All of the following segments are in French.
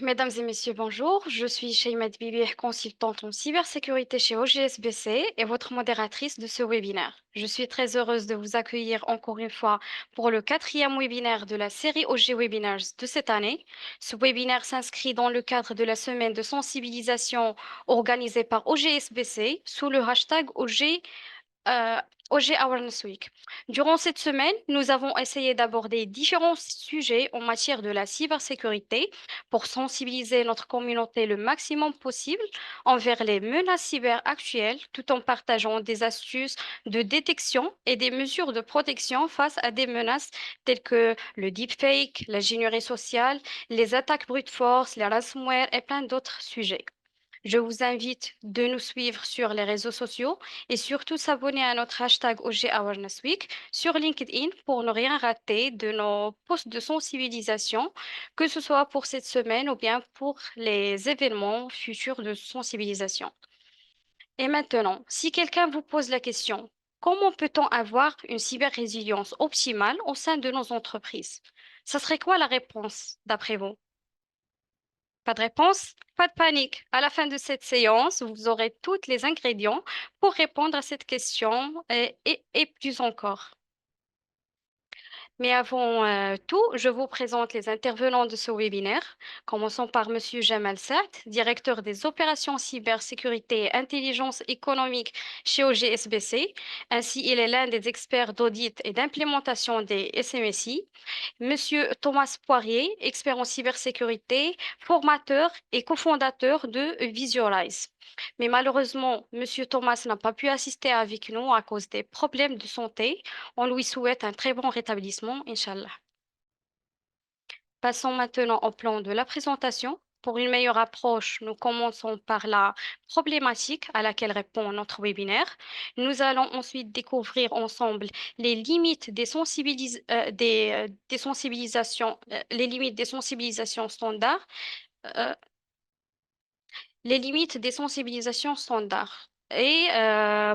Mesdames et messieurs, bonjour. Je suis Sheymat Bibi, consultante en cybersécurité chez OGSBC et votre modératrice de ce webinaire. Je suis très heureuse de vous accueillir encore une fois pour le quatrième webinaire de la série OG Webinars de cette année. Ce webinaire s'inscrit dans le cadre de la semaine de sensibilisation organisée par OGSBC sous le hashtag euh, OG Awareness Week. Durant cette semaine, nous avons essayé d'aborder différents sujets en matière de la cybersécurité pour sensibiliser notre communauté le maximum possible envers les menaces cyber actuelles, tout en partageant des astuces de détection et des mesures de protection face à des menaces telles que le deepfake, l'ingénierie sociale, les attaques brute force, les ransomware et plein d'autres sujets. Je vous invite de nous suivre sur les réseaux sociaux et surtout s'abonner à notre hashtag OG Awareness Week sur LinkedIn pour ne rien rater de nos posts de sensibilisation, que ce soit pour cette semaine ou bien pour les événements futurs de sensibilisation. Et maintenant, si quelqu'un vous pose la question, comment peut-on avoir une cyber-résilience optimale au sein de nos entreprises? Ça serait quoi la réponse d'après vous? Pas de réponse? Pas de panique. À la fin de cette séance, vous aurez tous les ingrédients pour répondre à cette question et plus encore. Mais avant tout, je vous présente les intervenants de ce webinaire. Commençons par Monsieur Jamal Saad, directeur des opérations cybersécurité et intelligence économique chez OGSBC. Ainsi, il est l'un des experts d'audit et d'implémentation des SMSI. Monsieur Thomas Poirier, expert en cybersécurité, formateur et cofondateur de Visualize. Mais malheureusement, Monsieur Thomas n'a pas pu assister avec nous à cause des problèmes de santé. On lui souhaite un très bon rétablissement, Inch'Allah. Passons maintenant au plan de la présentation. Pour une meilleure approche, nous commençons par la problématique à laquelle répond notre webinaire. Nous allons ensuite découvrir ensemble les limites des sensibilisations, les limites des sensibilisations standards, euh, les limites des sensibilisations standards. Et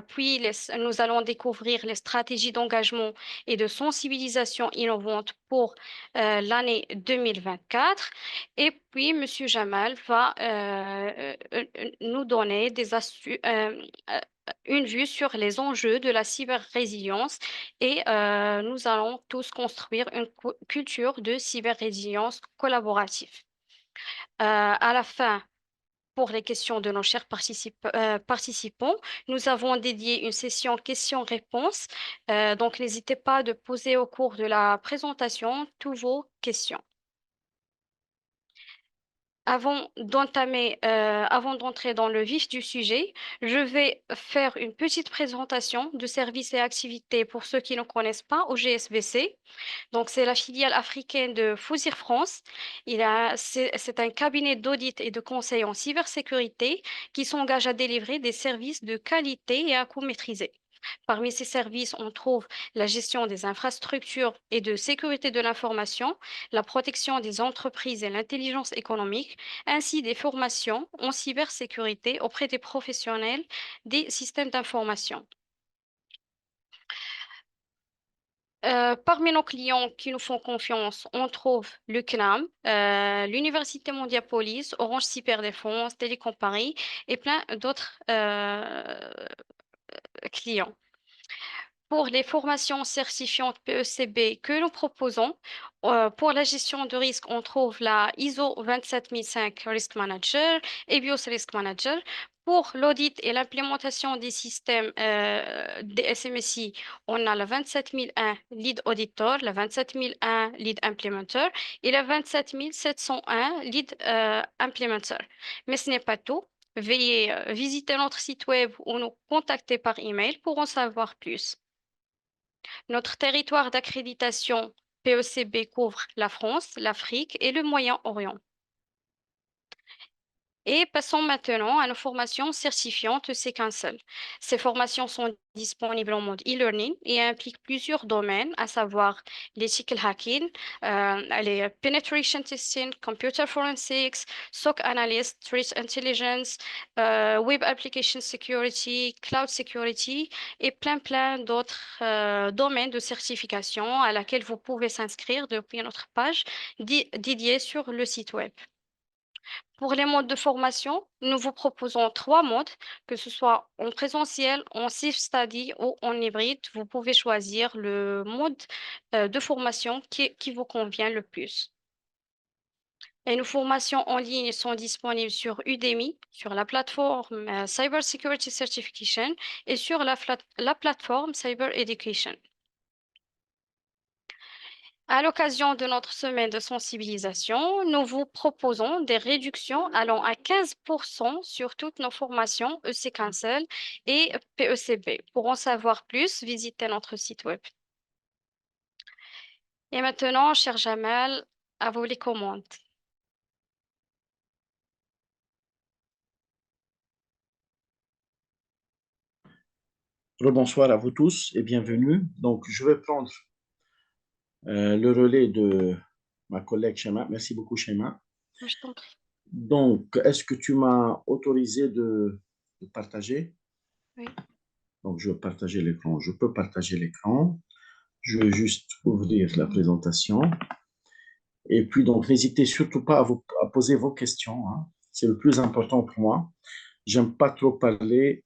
puis, nous allons découvrir les stratégies d'engagement et de sensibilisation innovantes pour l'année 2024. Et puis, Monsieur Jamal va nous donner une vue sur les enjeux de la cyber-résilience et nous allons tous construire une culture de cyber-résilience collaborative. À la fin, pour les questions de nos chers participants, nous avons dédié une session questions-réponses. Donc, n'hésitez pas de poser au cours de la présentation toutes vos questions. Avant d'entrer dans le vif du sujet, je vais faire une petite présentation de services et activités pour ceux qui ne connaissent pas au GSBC. Donc, c'est la filiale africaine de Fousir France. C'est un cabinet d'audit et de conseil en cybersécurité qui s'engage à délivrer des services de qualité et à coût maîtrisé. Parmi ces services, on trouve la gestion des infrastructures et de sécurité de l'information, la protection des entreprises et l'intelligence économique, ainsi des formations en cybersécurité auprès des professionnels des systèmes d'information. Parmi nos clients qui nous font confiance, on trouve le CNAM, l'Université Mondiapolis, Orange Cyberdéfense, Télécom Paris et plein d'autres clients. Pour les formations certifiantes PECB que nous proposons, pour la gestion de risque, on trouve la ISO 27005 Risk Manager et BIOS Risk Manager. Pour l'audit et l'implémentation des systèmes des SMSI, on a la 27001 Lead Auditor, la 27001 Lead Implementer et la 27701 Lead Implementer. Mais ce n'est pas tout. Veuillez visiter notre site web ou nous contacter par email pour en savoir plus. Notre territoire d'accréditation PECB couvre la France, l'Afrique et le Moyen-Orient. Et passons maintenant à nos formations certifiantes C-Council. Ces formations sont disponibles en mode e-learning et impliquent plusieurs domaines, à savoir l'ethical hacking, les penetration testing, computer forensics, SOC analyst, threat intelligence, web application security, cloud security et plein d'autres domaines de certification à laquelle vous pouvez s'inscrire depuis notre page dédiée sur le site web. Pour les modes de formation, nous vous proposons trois modes, que ce soit en présentiel, en self-study ou en hybride. Vous pouvez choisir le mode de formation qui vous convient le plus. Et nos formations en ligne sont disponibles sur Udemy, sur la plateforme Cyber Security Certification et sur la plateforme Cyber Education. À l'occasion de notre semaine de sensibilisation, nous vous proposons des réductions allant à 15% sur toutes nos formations EC Cancel et PECB. Pour en savoir plus, visitez notre site web. Et maintenant, cher Jamal, à vous les commandes. Rebonsoir à vous tous et bienvenue. Donc, je vais prendre le relais de ma collègue Shema. Merci beaucoup, Shema. Je t'en prie. Donc, est-ce que tu m'as autorisé de partager? Oui. Donc, je vais partager l'écran. Je peux partager l'écran. Je vais juste ouvrir la présentation. Et puis, donc, n'hésitez surtout pas à poser vos questions, hein. C'est le plus important pour moi. J'aime pas trop parler,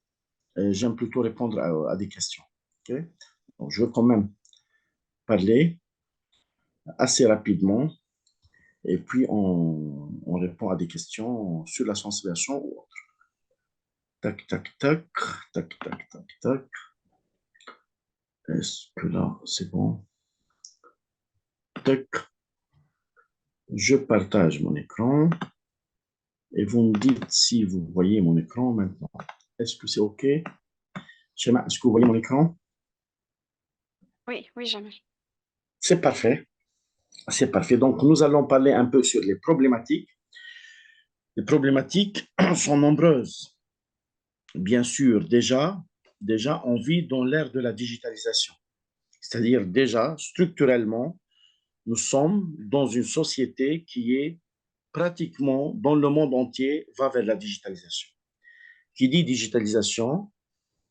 j'aime plutôt répondre à des questions. Ok. Donc, je veux quand même parler assez rapidement. Et puis, on répond à des questions sur la sensibilisation ou autre. Tac, tac, tac, tac, tac, tac, tac. Est-ce que là, c'est bon? Tac. Je partage mon écran et vous me dites si vous voyez mon écran maintenant. Est-ce que c'est OK? Schéma, est-ce que vous voyez mon écran? Oui, oui, Jamal. C'est parfait. C'est parfait. Donc, nous allons parler un peu sur les problématiques. Les problématiques sont nombreuses. Bien sûr, déjà, on vit dans l'ère de la digitalisation. C'est-à-dire déjà, structurellement, nous sommes dans une société qui est pratiquement, dans le monde entier, va vers la digitalisation. Qui dit digitalisation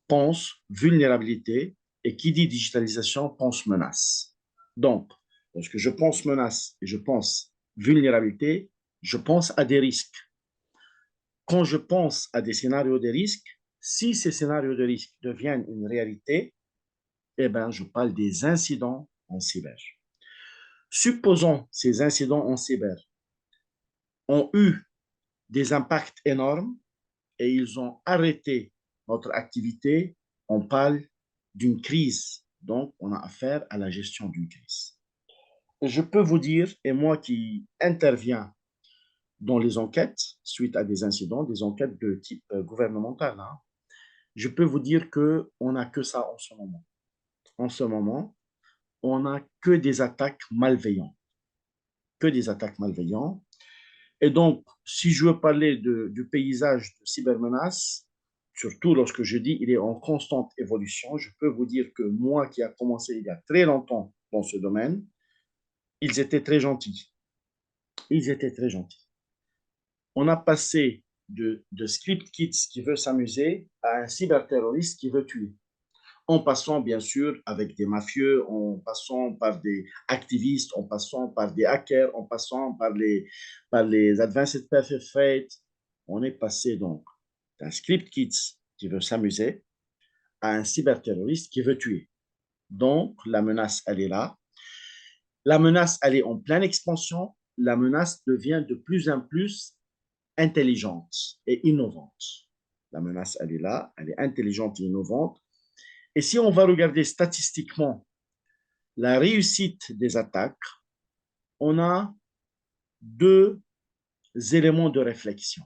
pense vulnérabilité et qui dit digitalisation pense menace. Donc, lorsque je pense menace et je pense vulnérabilité, je pense à des risques. Quand je pense à des scénarios de risques, si ces scénarios de risque deviennent une réalité, eh bien, je parle des incidents en cyber. Supposons ces incidents en cyber ont eu des impacts énormes et ils ont arrêté notre activité, on parle d'une crise. Donc, on a affaire à la gestion d'une crise. Et je peux vous dire, et moi qui interviens dans les enquêtes suite à des incidents, des enquêtes de type gouvernemental, hein, je peux vous dire qu'on n'a que ça en ce moment. En ce moment, on n'a que des attaques malveillantes. Que des attaques malveillantes. Et donc, si je veux parler du paysage de cybermenaces, surtout lorsque je dis il est en constante évolution, je peux vous dire que moi qui a commencé il y a très longtemps dans ce domaine, ils étaient très gentils. Ils étaient très gentils. On a passé de Script Kids qui veut s'amuser à un cyberterroriste qui veut tuer. En passant bien sûr avec des mafieux, en passant par des activistes, en passant par des hackers, en passant par les Advanced Perfect Threat. On est passé donc d'un script kids qui veut s'amuser à un cyberterroriste qui veut tuer. Donc la menace, elle est là. La menace, elle est en pleine expansion. La menace devient de plus en plus intelligente et innovante. La menace, elle est là, elle est intelligente et innovante. Et si on va regarder statistiquement la réussite des attaques, on a deux éléments de réflexion.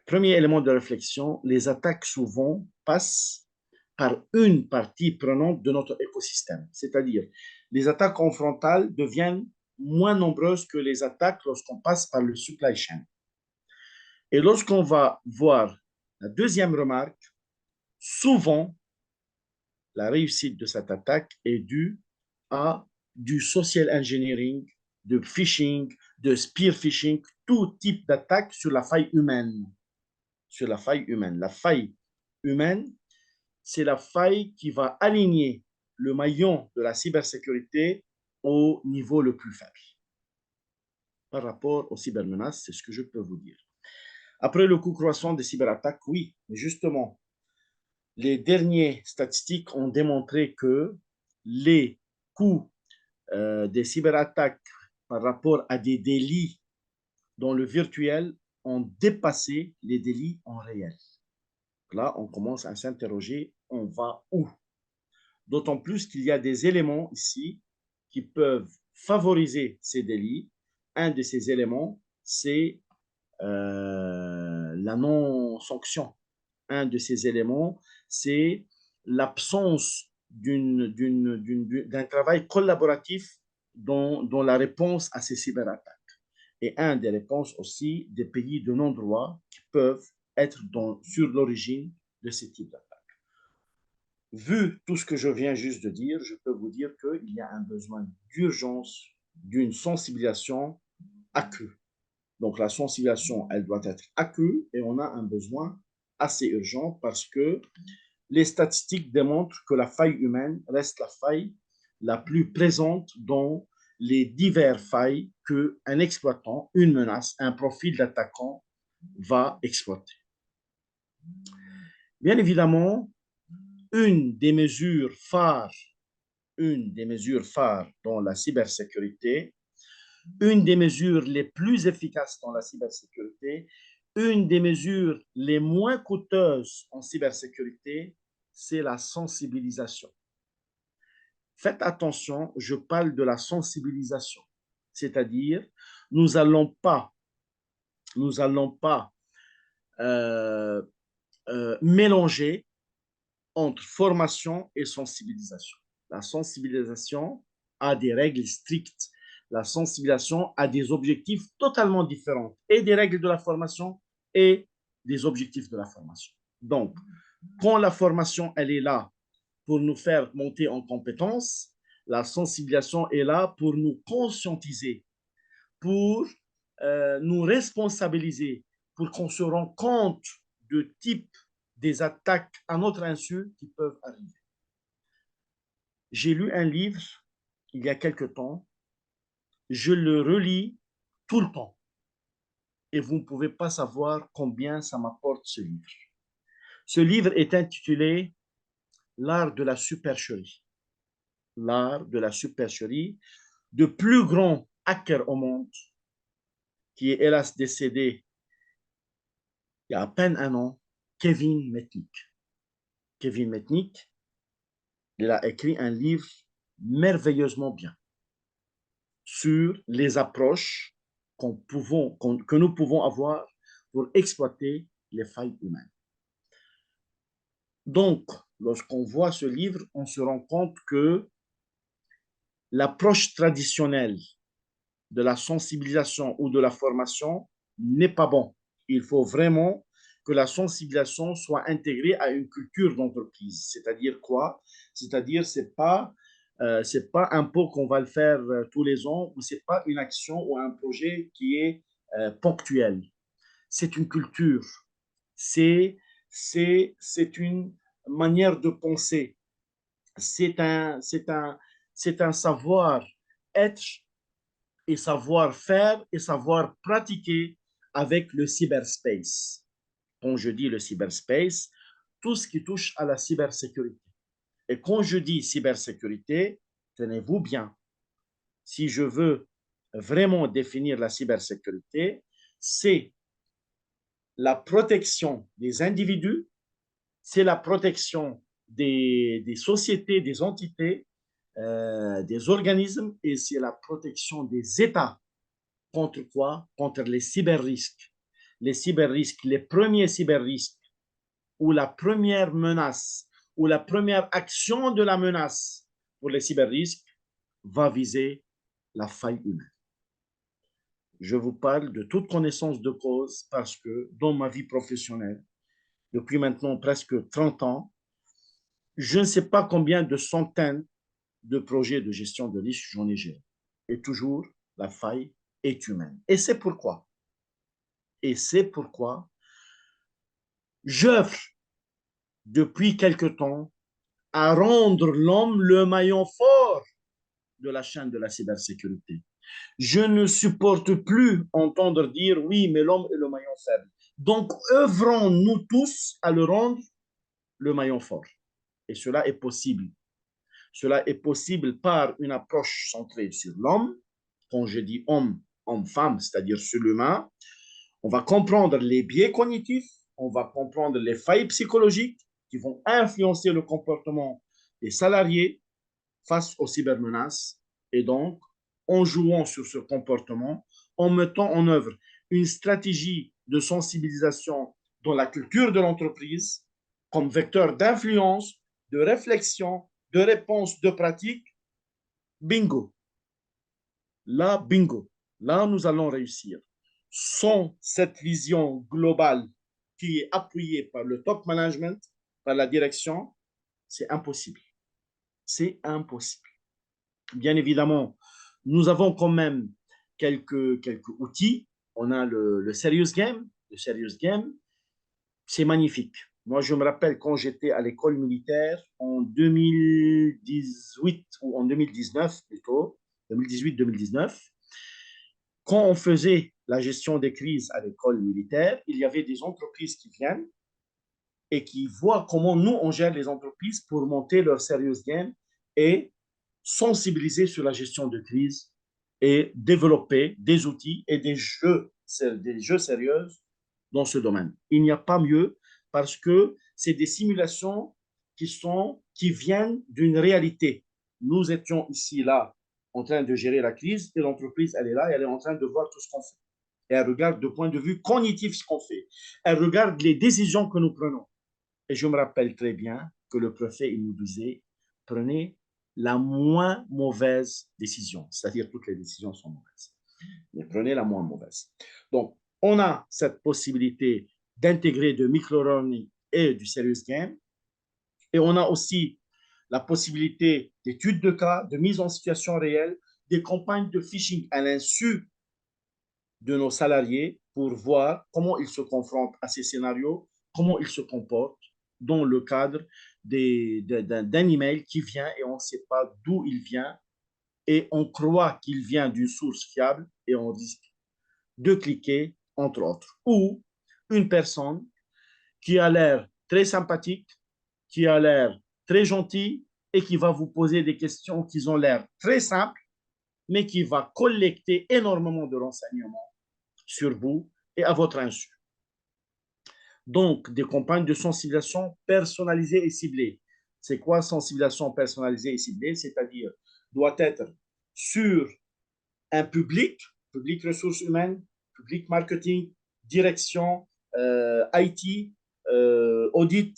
Premier élément de réflexion, les attaques souvent passent par une partie prenante de notre écosystème. C'est-à-dire, les attaques en frontal deviennent moins nombreuses que les attaques lorsqu'on passe par le supply chain. Et lorsqu'on va voir la deuxième remarque, souvent, la réussite de cette attaque est due à du social engineering, de phishing, de spear phishing, tout type d'attaque sur la faille humaine. Sur la faille humaine. La faille humaine, c'est la faille qui va aligner le maillon de la cybersécurité au niveau le plus faible. par rapport aux cybermenaces, c'est ce que je peux vous dire. Après le coût croissant des cyberattaques, oui, mais justement, les dernières statistiques ont démontré que les coûts des cyberattaques par rapport à des délits dans le virtuel ont dépassé les délits en réel. Là, on commence à s'interroger, on va où? D'autant plus qu'il y a des éléments ici qui peuvent favoriser ces délits. Un de ces éléments, c'est la non-sanction. Un de ces éléments, c'est l'absence d'un travail collaboratif dans la réponse à ces cyberattaques. Et un des réponses aussi des pays de non-droit qui peuvent être sur l'origine de ces types d'attaques. Vu tout ce que je viens juste de dire, je peux vous dire qu'il y a un besoin d'urgence d'une sensibilisation accrue. Donc la sensibilisation, elle doit être accrue et on a un besoin assez urgent parce que les statistiques démontrent que la faille humaine reste la faille la plus présente dans les diverses failles qu'un exploitant, une menace, un profil d'attaquant va exploiter. Bien évidemment, une des mesures phares dans la cybersécurité, une des mesures les plus efficaces dans la cybersécurité, une des mesures les moins coûteuses en cybersécurité, c'est la sensibilisation. Faites attention, je parle de la sensibilisation, c'est-à-dire nous allons pas euh, mélanger entre formation et sensibilisation. La sensibilisation a des règles strictes. La sensibilisation a des objectifs totalement différents et des règles de la formation et des objectifs de la formation. Donc, quand la formation, elle est là pour nous faire monter en compétences, la sensibilisation est là pour nous conscientiser, pour nous responsabiliser, pour qu'on se rende compte de type des attaques à notre insu qui peuvent arriver. J'ai lu un livre il y a quelque temps, je le relis tout le temps et vous ne pouvez pas savoir combien ça m'apporte ce livre. Ce livre est intitulé L'art de la supercherie. L'art de la supercherie, de plus grand hacker au monde, qui est hélas décédé il y a à peine un an, Kevin Mitnick. Kevin Mitnick, il a écrit un livre merveilleusement bien sur les approches que nous pouvons avoir pour exploiter les failles humaines. Donc, lorsqu'on voit ce livre, on se rend compte que l'approche traditionnelle de la sensibilisation ou de la formation n'est pas bon. Il faut vraiment que la sensibilisation soit intégrée à une culture d'entreprise. C'est-à-dire quoi? C'est-à-dire c'est pas un pot qu'on va le faire tous les ans, ou c'est pas une action ou un projet qui est ponctuel. C'est une culture, c'est c'est une manière de penser, c'est c'est un savoir-être et savoir-faire et savoir pratiquer avec le cyberspace. Quand je dis le cyberspace, tout ce qui touche à la cybersécurité. Et quand je dis cybersécurité, tenez-vous bien, si je veux vraiment définir la cybersécurité, c'est la protection des individus, c'est la protection des sociétés, des entités, des organismes, et c'est la protection des États. Contre quoi? Contre les cyber-risques. Les cyber-risques, les premiers cyber-risques, ou la première menace, ou la première action de la menace pour les cyber-risques va viser la faille humaine. Je vous parle de toute connaissance de cause parce que dans ma vie professionnelle, depuis maintenant presque 30 ans, je ne sais pas combien de centaines de projets de gestion de risque j'en ai géré. Et toujours, la faille est humaine. Et c'est pourquoi j'œuvre depuis quelque temps à rendre l'homme le maillon fort de la chaîne de la cybersécurité. Je ne supporte plus entendre dire oui, mais l'homme est le maillon faible. Donc, œuvrons-nous tous à le rendre le maillon fort. Et cela est possible. Cela est possible par une approche centrée sur l'homme. Quand je dis homme, homme-femme, c'est-à-dire sur l'humain, on va comprendre les biais cognitifs, on va comprendre les failles psychologiques qui vont influencer le comportement des salariés face aux cybermenaces. Et donc, en jouant sur ce comportement, en mettant en œuvre une stratégie de sensibilisation dans la culture de l'entreprise comme vecteur d'influence, de réflexion, de réponse, de pratique, bingo. Là, bingo. Là, nous allons réussir. Sans cette vision globale qui est appuyée par le top management, par la direction, c'est impossible. C'est impossible. Bien évidemment, nous avons quand même quelques outils. On a le Serious Game. Le Serious Game, c'est magnifique. Moi, je me rappelle quand j'étais à l'école militaire en 2018 ou en 2019 plutôt, 2018-2019, quand on faisait la gestion des crises à l'école militaire, il y avait des entreprises qui viennent et qui voient comment nous, on gère les entreprises pour monter leur serious game et sensibiliser sur la gestion de crise et développer des outils et des jeux sérieux dans ce domaine. Il n'y a pas mieux parce que c'est des simulations qui viennent d'une réalité. Nous étions ici, là, en train de gérer la crise et l'entreprise, elle est là et elle est en train de voir tout ce qu'on fait. Et elle regarde de point de vue cognitif ce qu'on fait. Elle regarde les décisions que nous prenons. Et je me rappelle très bien que le préfet, il nous disait, prenez la moins mauvaise décision. C'est-à-dire toutes les décisions sont mauvaises. Mais prenez la moins mauvaise. Donc, on a cette possibilité d'intégrer de micro-learning et du serious game. Et on a aussi la possibilité d'études de cas, de mise en situation réelle, des campagnes de phishing à l'insu de nos salariés pour voir comment ils se confrontent à ces scénarios, comment ils se comportent dans le cadre d'un email qui vient et on ne sait pas d'où il vient et on croit qu'il vient d'une source fiable et on risque de cliquer, entre autres. Ou une personne qui a l'air très sympathique, qui a l'air très gentille et qui va vous poser des questions qui ont l'air très simples, mais qui va collecter énormément de renseignements sur vous et à votre insu. Donc, des campagnes de sensibilisation personnalisées et ciblées. C'est quoi sensibilisation personnalisée et ciblée? C'est-à-dire, doit être sur un public ressources humaines, public marketing, direction, IT, audit,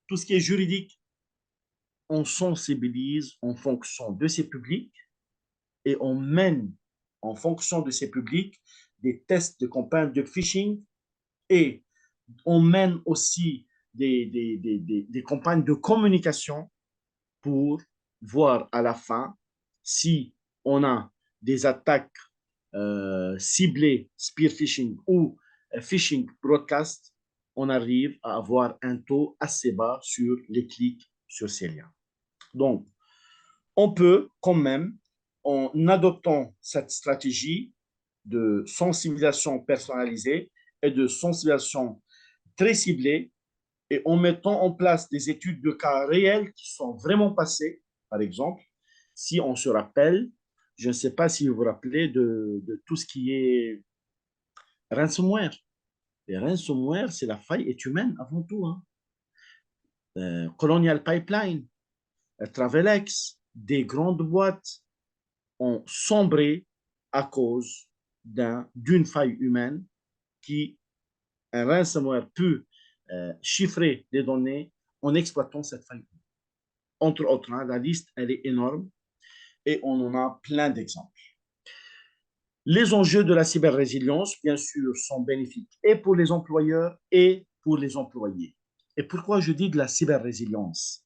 tout ce qui est juridique. On sensibilise en fonction de ces publics et on mène en fonction de ces publics des tests de campagne de phishing et on mène aussi des campagnes de communication pour voir à la fin si on a des attaques ciblées, spear phishing ou phishing broadcast, on arrive à avoir un taux assez bas sur les clics sur ces liens. Donc, on peut quand même, en adoptant cette stratégie de sensibilisation personnalisée et de sensibilisation très ciblée, et en mettant en place des études de cas réels qui sont vraiment passées, par exemple, si on se rappelle, je ne sais pas si vous vous rappelez de tout ce qui est ransomware. Les ransomware, c'est la faille est humaine avant tout. Hein. Colonial Pipeline, Travelex, des grandes boîtes ont sombré à cause d'une faille humaine qui, un ransomware peut chiffrer les données en exploitant cette faille. Entre autres, hein, la liste, elle est énorme et on en a plein d'exemples. Les enjeux de la cyber-résilience, bien sûr, sont bénéfiques et pour les employeurs et pour les employés. Et pourquoi je dis de la cyber-résilience?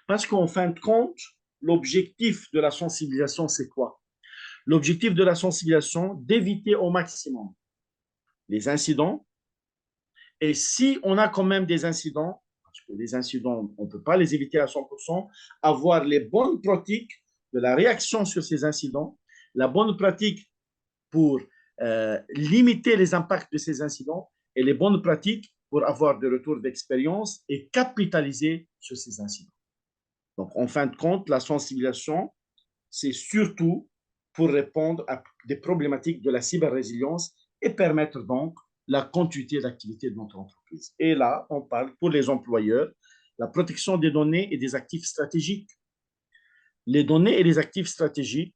Parce qu'en fin de compte, l'objectif de la sensibilisation, c'est quoi? L'objectif de la sensibilisation, d'éviter au maximum les incidents. Et si on a quand même des incidents, parce que les incidents, on ne peut pas les éviter à 100%, avoir les bonnes pratiques de la réaction sur ces incidents, la bonne pratique pour limiter les impacts de ces incidents et les bonnes pratiques pour avoir des retours d'expérience et capitaliser sur ces incidents. Donc, en fin de compte, la sensibilisation, c'est surtout pour répondre à des problématiques de la cyber-résilience et permettre donc la continuité d'activité de notre entreprise. Et là, on parle pour les employeurs, la protection des données et des actifs stratégiques. Les données et les actifs stratégiques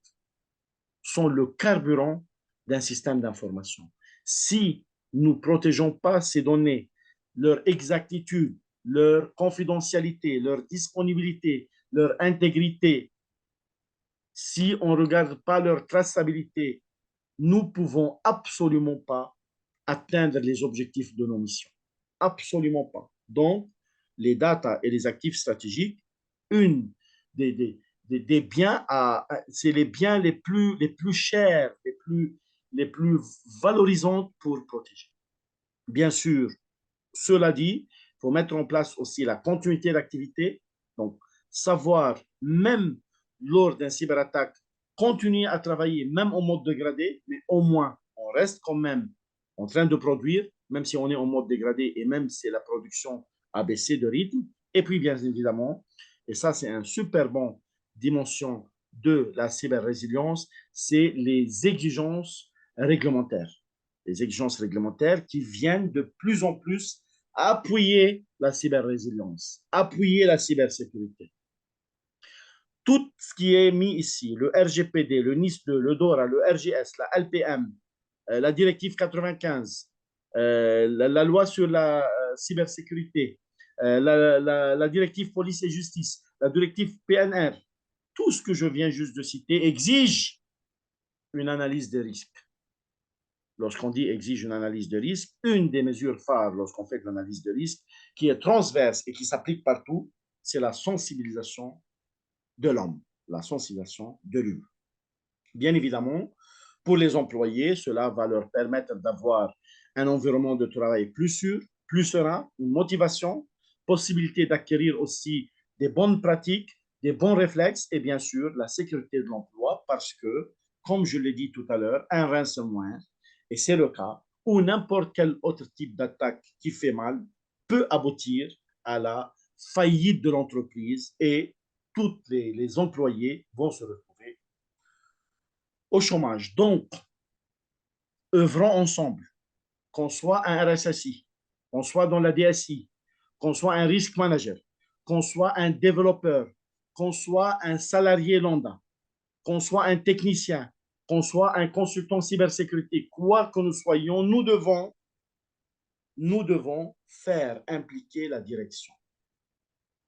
sont le carburant d'un système d'information. Si nous ne protégeons pas ces données, leur exactitude, leur confidentialité, leur disponibilité, leur intégrité, si on ne regarde pas leur traçabilité, nous ne pouvons absolument pas atteindre les objectifs de nos missions. Absolument pas. Donc, les data et les actifs stratégiques, une des biens, c'est les biens les plus chers, les plus valorisants pour protéger. Bien sûr, cela dit, il faut mettre en place aussi la continuité d'activité. Donc, savoir, même lors d'un cyberattaque, continuer à travailler, même en mode dégradé, mais au moins, on reste quand même en train de produire, même si on est en mode dégradé et même si la production a baissé de rythme. Et puis, bien évidemment, et ça, c'est un super bon dimension de la cyber-résilience, c'est les exigences réglementaires. Les exigences réglementaires qui viennent de plus en plus appuyer la cyber-résilience, appuyer la cybersécurité. Tout ce qui est mis ici, le RGPD, le NIS2, le DORA, le RGS, la LPM, la directive 95, la loi sur la cybersécurité, la directive police et justice, la directive PNR, tout ce que je viens juste de citer exige une analyse des risques. Lorsqu'on dit exige une analyse de risque, une des mesures phares lorsqu'on fait de l'analyse de risque, qui est transverse et qui s'applique partout, c'est la sensibilisation de l'homme, la sensibilisation de l'humain. Bien évidemment, pour les employés, cela va leur permettre d'avoir un environnement de travail plus sûr, plus serein, une motivation, possibilité d'acquérir aussi des bonnes pratiques, des bons réflexes et bien sûr la sécurité de l'emploi parce que, comme je l'ai dit tout à l'heure, un ransomware, et c'est le cas, ou n'importe quel autre type d'attaque qui fait mal peut aboutir à la faillite de l'entreprise et tous les employés vont se retrouver au chômage. Donc, œuvrons ensemble, qu'on soit un RSSI, qu'on soit dans la DSI, qu'on soit un risk manager, qu'on soit un développeur, qu'on soit un salarié lambda, qu'on soit un technicien, qu'on soit un consultant cybersécurité, quoi que nous soyons, nous devons faire impliquer la direction.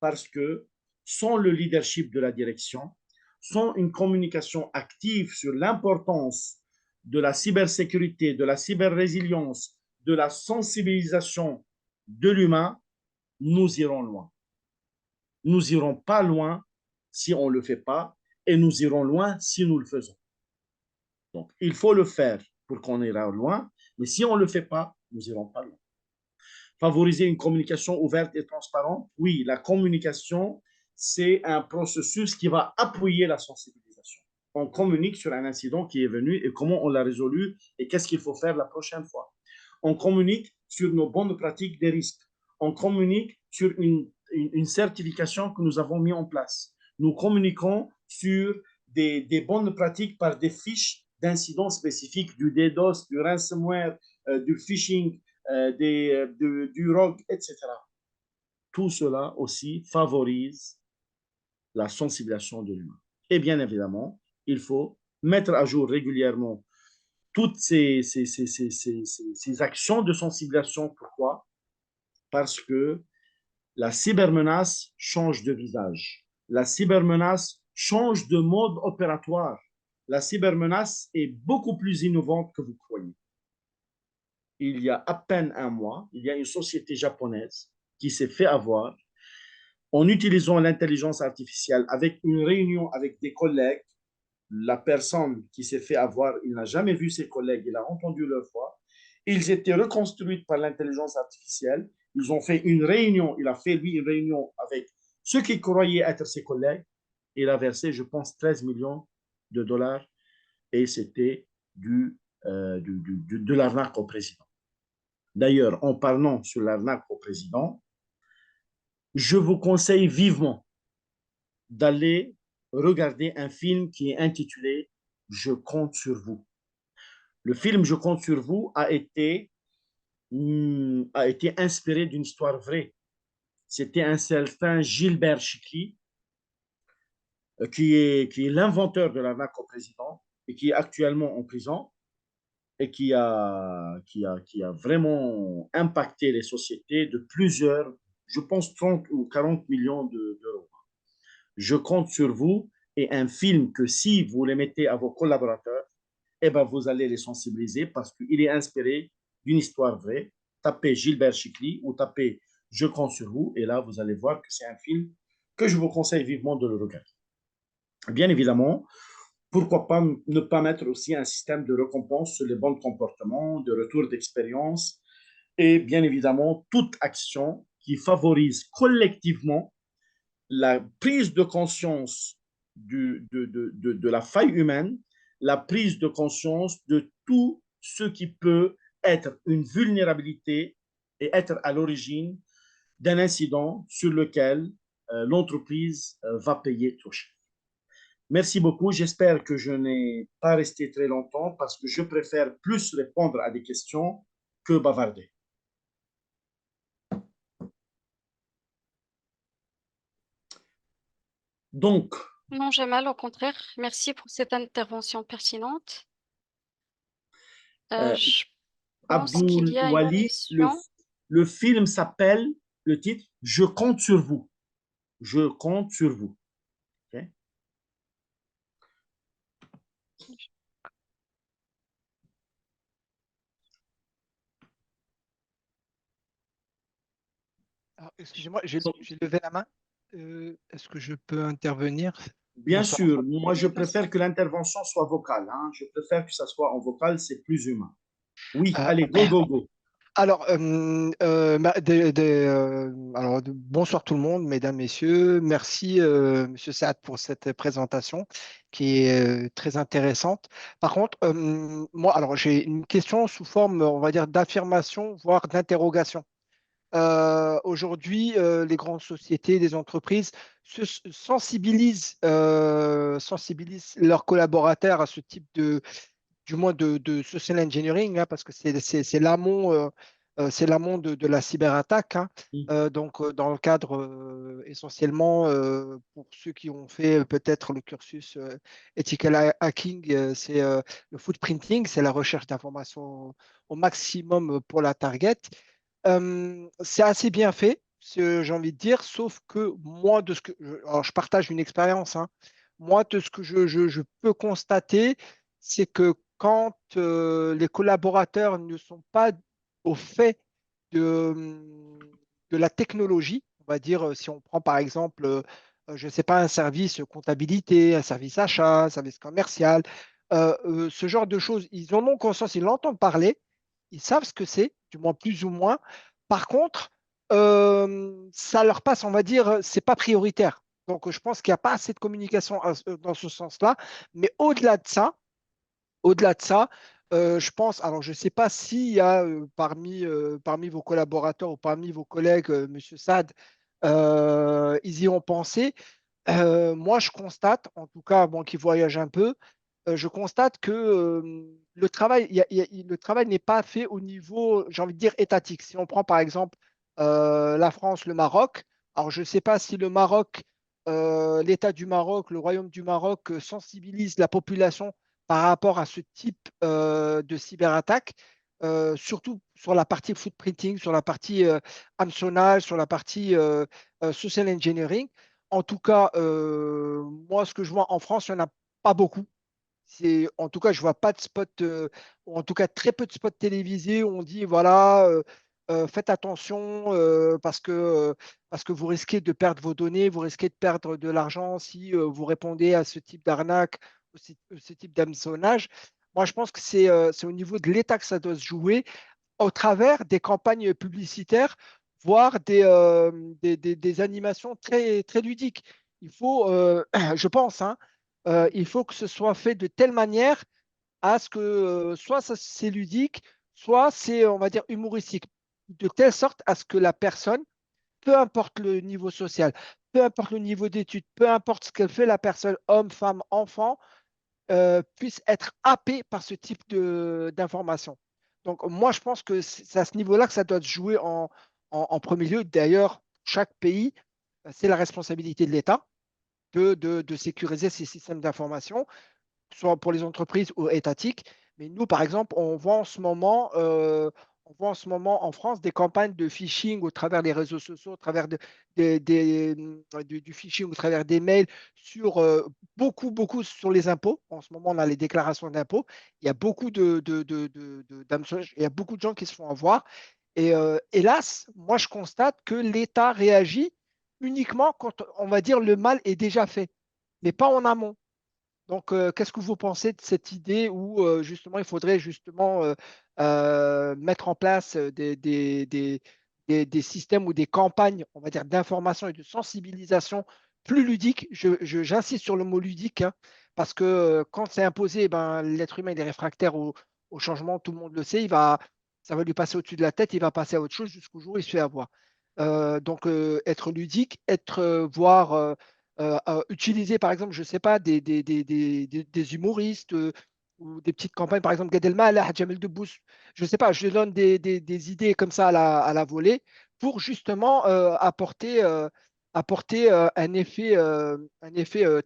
Parce que sans le leadership de la direction, sans une communication active sur l'importance de la cybersécurité, de la cyberrésilience, de la sensibilisation de l'humain, nous irons loin. Nous irons pas loin si on ne le fait pas et nous irons loin si nous le faisons. Donc, il faut le faire pour qu'on ira loin, mais si on ne le fait pas, nous irons pas loin. Favoriser une communication ouverte et transparente. Oui, la communication, c'est un processus qui va appuyer la sensibilisation. On communique sur un incident qui est venu et comment on l'a résolu et qu'est-ce qu'il faut faire la prochaine fois. On communique sur nos bonnes pratiques des risques. On communique sur une certification que nous avons mis en place. Nous communiquons sur des bonnes pratiques par des fiches d'incidents spécifiques, du DDoS, du ransomware, du phishing, du rogue, etc. Tout cela aussi favorise la sensibilisation de l'humain. Et bien évidemment, il faut mettre à jour régulièrement toutes ces actions de sensibilisation. Pourquoi? Parce que la cybermenace change de visage. La cybermenace change de mode opératoire. La cybermenace est beaucoup plus innovante que vous croyez. Il y a à peine un mois, il y a une société japonaise qui s'est fait avoir en utilisant l'intelligence artificielle avec une réunion avec des collègues. La personne qui s'est fait avoir, il n'a jamais vu ses collègues, il a entendu leur voix. Ils étaient reconstruits par l'intelligence artificielle Ils ont fait une réunion. Il a fait, lui, une réunion avec ceux qui croyaient être ses collègues. Il a versé, je pense, 13 millions de dollars et c'était de l'arnaque au président. D'ailleurs, en parlant sur l'arnaque au président, je vous conseille vivement d'aller regarder un film qui est intitulé Je compte sur vous. Le film Je compte sur vous a été inspiré d'une histoire vraie. C'était un certain Gilbert Chikli, qui est l'inventeur de l'arnaque au président et qui est actuellement en prison et qui a vraiment impacté les sociétés de plusieurs, je pense, 30 ou 40 millions d'euros. Je compte sur vous et un film que si vous les mettez à vos collaborateurs, eh ben, vous allez les sensibiliser parce qu'il est inspiré d'une histoire vraie. Tapez Gilbert Chikli ou tapez Je compte sur vous et là, vous allez voir que c'est un film que je vous conseille vivement de le regarder. Bien évidemment, pourquoi pas ne pas mettre aussi un système de récompense sur les bons comportements, de retour d'expérience et bien évidemment toute action qui favorise collectivement la prise de conscience de la faille humaine, la prise de conscience de tout ce qui peut être une vulnérabilité et être à l'origine d'un incident sur lequel l'entreprise va payer trop cher. Merci beaucoup. J'espère que je n'ai pas resté très longtemps parce que je préfère plus répondre à des questions que bavarder. Donc, Non, Jamal, au contraire, merci pour cette intervention pertinente. euh, Je pense qu'il Abdul y a une Wali, question. le film s'appelle, le titre, Je compte sur vous. Je compte sur vous. Ok. Alors, excusez-moi, j'ai levé la main. Est-ce que je peux intervenir? Bien Bonsoir. sûr, moi je Oui, bien sûr. préfère que l'intervention soit vocale. Hein. Je préfère que ça soit en vocal, c'est plus humain. Oui, Euh, allez, go, go, go. alors, bonsoir tout le monde, mesdames, messieurs. Merci, Monsieur Saad, pour cette présentation qui est très intéressante. Par contre, moi, alors j'ai une question sous forme, on va dire, d'affirmation, voire d'interrogation. Aujourd'hui, les grandes sociétés, les entreprises sensibilisent leurs collaborateurs à ce type du moins de social engineering, hein, parce que c'est l'amont de la cyberattaque, hein. Dans le cadre essentiellement, pour ceux qui ont fait peut-être le cursus ethical hacking, c'est le footprinting, c'est la recherche d'informations au maximum pour la target. C'est assez bien fait, j'ai envie de dire, sauf que moi, alors je partage une expérience, hein. Moi, de ce que je peux constater, c'est que quand les collaborateurs ne sont pas au fait de la technologie, on va dire, si on prend par exemple, je ne sais pas, un service comptabilité, un service achat, un service commercial, ce genre de choses, ils en ont conscience, ils l'entendent parler, ils savent ce que c'est, du moins plus ou moins. Par contre, ça leur passe, on va dire, c'est pas prioritaire. Donc, je pense qu'il n'y a pas assez de communication dans ce sens-là. Mais au-delà de ça, je pense, alors je ne sais pas s'il y a parmi vos collaborateurs ou parmi vos collègues, Monsieur Saad, ils y ont pensé. Moi, je constate, en tout cas, moi qui voyage un peu, je constate que le travail, le travail n'est pas fait au niveau, j'ai envie de dire, étatique. Si on prend par exemple la France, le Maroc, alors je ne sais pas si le Maroc, l'État du Maroc, le Royaume du Maroc sensibilise la population par rapport à ce type de cyberattaque, surtout sur la partie footprinting, sur la partie hameçonnage, sur la partie social engineering. En tout cas, moi, ce que je vois en France, il n'y en a pas beaucoup. En tout cas, je vois pas de spot, ou en tout cas très peu de spots télévisés où on dit voilà, faites attention parce que vous risquez de perdre vos données, vous risquez de perdre de l'argent si vous répondez à ce type d'arnaque ou ce type d'hameçonnage. Moi, je pense que c'est au niveau de l'État que ça doit se jouer au travers des campagnes publicitaires, voire des animations très, très ludiques. Il faut, je pense, hein, il faut que ce soit fait de telle manière à ce que soit c'est ludique, soit c'est, on va dire, humoristique, de telle sorte à ce que la personne, peu importe le niveau social, peu importe le niveau d'études, peu importe ce qu'elle fait, la personne, homme, femme, enfant, puisse être happée par ce type d'information. Donc, moi, je pense que c'est à ce niveau-là que ça doit se jouer en premier lieu. D'ailleurs, chaque pays, c'est la responsabilité de l'État de sécuriser ces systèmes d'information, soit pour les entreprises ou étatiques. Mais nous, par exemple, on voit en ce moment en France des campagnes de phishing au travers des réseaux sociaux, au travers du phishing, au travers des mails, sur beaucoup sur les impôts. En ce moment, on a les déclarations d'impôts. Il y a beaucoup d'hameçonnages, il y a beaucoup de gens qui se font avoir. Et hélas, moi, je constate que l'État réagit uniquement quand, on va dire, le mal est déjà fait, mais pas en amont. Donc, qu'est-ce que vous pensez de cette idée où justement il faudrait justement mettre en place des systèmes ou des campagnes, on va dire, d'information et de sensibilisation plus ludiques. J'insiste sur le mot ludique, hein, parce que quand c'est imposé, ben, l'être humain il est réfractaire au changement, tout le monde le sait, ça va lui passer au-dessus de la tête, il va passer à autre chose jusqu'au jour où il se fait avoir. Donc, être ludique, voir utiliser, par exemple, je ne sais pas, des humoristes ou des petites campagnes, par exemple, Gad Elmaleh, Jamel Debbouze, je ne sais pas, je donne des idées comme ça à la volée pour justement apporter un effet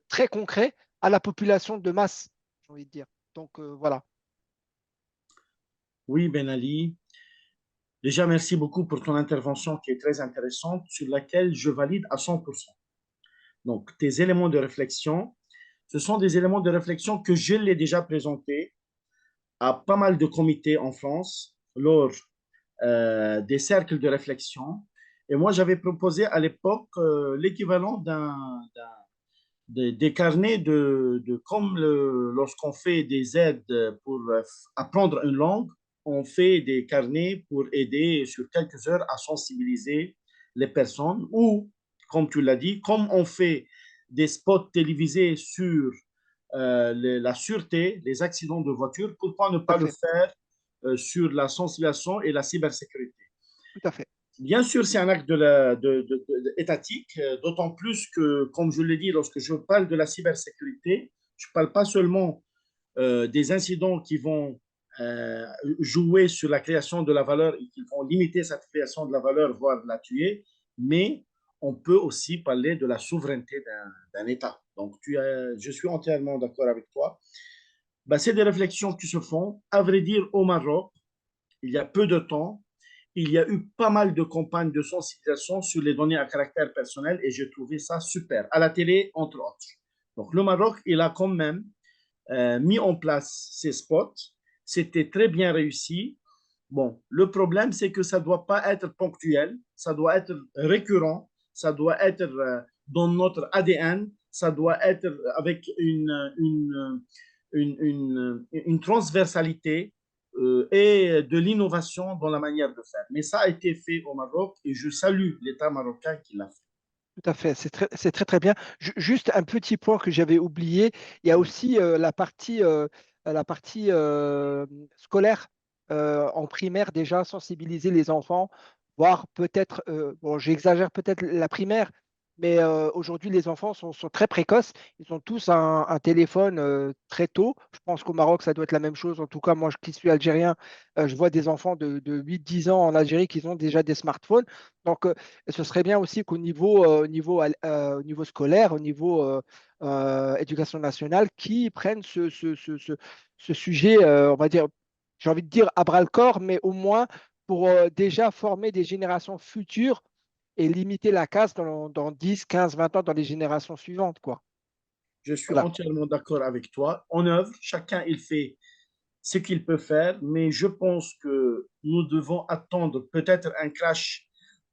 très concret à la population de masse, j'ai envie de dire. Donc, voilà. Oui, Ben Ali. Déjà, merci beaucoup pour ton intervention qui est très intéressante, sur laquelle je valide à 100%. Donc, tes éléments de réflexion, ce sont des éléments de réflexion que je l'ai déjà présentés à pas mal de comités en France lors des cercles de réflexion. Et moi, j'avais proposé à l'époque l'équivalent des carnets comme lorsqu'on fait des aides pour apprendre une langue, on fait des carnets pour aider sur quelques heures à sensibiliser les personnes ou, comme tu l'as dit, comme on fait des spots télévisés sur la sûreté, les accidents de voiture, pourquoi ne Tout à pas le fait, faire sur la sensibilisation et la cybersécurité? tout à fait. Bien sûr, c'est un acte étatique, d'autant plus que, comme je l'ai dit, lorsque je parle de la cybersécurité, je ne parle pas seulement des incidents qui vont euh, jouer sur la création de la valeur et qui vont limiter cette création de la valeur, voire la tuer, mais on peut aussi parler de la souveraineté d'un État. Donc, je suis entièrement d'accord avec toi. Ben, c'est des réflexions qui se font. À vrai dire, au Maroc, il y a peu de temps, il y a eu pas mal de campagnes de sensibilisation sur les données à caractère personnel et j'ai trouvé ça super, à la télé, entre autres. Donc, le Maroc, il a quand même mis en place ces spots. C'était très bien réussi. Bon, le problème, c'est que ça ne doit pas être ponctuel, ça doit être récurrent, ça doit être dans notre ADN, ça doit être avec une transversalité et de l'innovation dans la manière de faire. Mais ça a été fait au Maroc et je salue l'État marocain qui l'a fait. Tout à fait, c'est très très bien. Juste un petit point que j'avais oublié, il y a Oui. aussi la partie scolaire en primaire déjà, sensibiliser les enfants, voire peut-être, bon j'exagère peut-être la primaire, mais aujourd'hui les enfants sont très précoces, ils ont tous un téléphone très tôt. Je pense qu'au Maroc ça doit être la même chose, en tout cas moi qui suis algérien, je vois des enfants de 8-10 ans en Algérie qui ont déjà des smartphones. Donc, et ce serait bien aussi au niveau scolaire, au niveau éducation nationale, qui prennent ce sujet, on va dire, j'ai envie de dire à bras-le-corps, mais au moins pour déjà former des générations futures et limiter la casse dans 10, 15, 20 ans dans les générations suivantes, quoi. Je suis Voilà. entièrement d'accord avec toi. En œuvre, chacun il fait ce qu'il peut faire, mais je pense que nous devons attendre peut-être un crash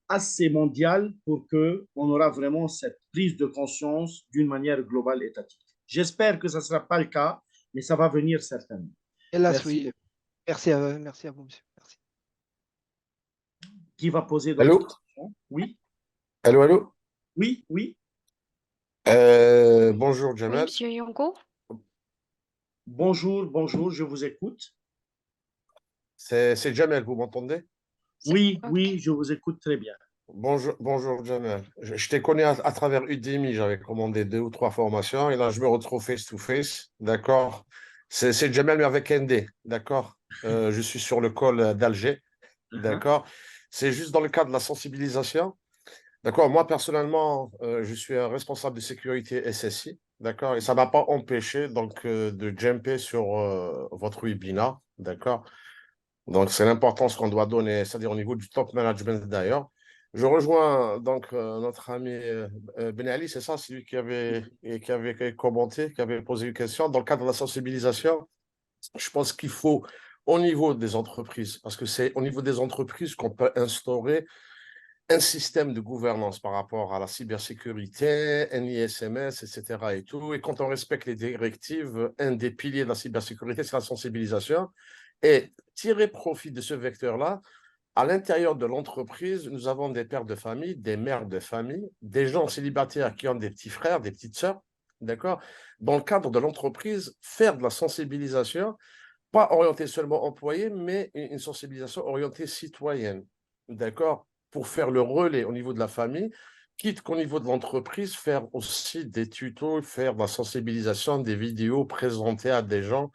assez mondial pour que on aura vraiment cette prise de conscience d'une manière globale étatique. J'espère que ça ne sera pas le cas, mais ça va venir certainement. Hélas, Merci oui. beaucoup. Merci à vous, monsieur. Merci. Qui va poser Allô? d'autres questions? Oui, Allô, allô. oui, oui. Bonjour Oui, Jamal. Monsieur Yongo. Bonjour, bonjour, je vous écoute. C'est Jamel, vous m'entendez? Oui, Ok. oui, je vous écoute très bien. Bonjour Jamal. Je t'ai connu à travers Udemy, j'avais commandé 2 ou 3 formations et là je me retrouve face to face, d'accord? C'est Jamel mais avec ND, d'accord? Je suis sur le col d'Alger, Uh-huh. d'accord? C'est juste dans le cadre de la sensibilisation, d'accord? Moi personnellement, je suis un responsable de sécurité SSI, d'accord? Et ça ne m'a pas empêché donc de jumper sur votre webinaire, d'accord? Donc, c'est l'importance qu'on doit donner, c'est-à-dire au niveau du top management d'ailleurs. Je rejoins donc notre ami Ben Ali, c'est ça, c'est lui qui avait commenté, qui avait posé une question. Dans le cadre de la sensibilisation, je pense qu'il faut, au niveau des entreprises, parce que c'est au niveau des entreprises qu'on peut instaurer un système de gouvernance par rapport à la cybersécurité, NISMS, etc. et tout. Et quand on respecte les directives, un des piliers de la cybersécurité, c'est la sensibilisation. Et tirer profit de ce vecteur-là, à l'intérieur de l'entreprise, nous avons des pères de famille, des mères de famille, des gens célibataires qui ont des petits frères, des petites sœurs, d'accord? Dans le cadre de l'entreprise, faire de la sensibilisation, pas orientée seulement employée, mais une sensibilisation orientée citoyenne, d'accord? Pour faire le relais au niveau de la famille, quitte qu'au niveau de l'entreprise, faire aussi des tutos, faire de la sensibilisation, des vidéos présentées à des gens,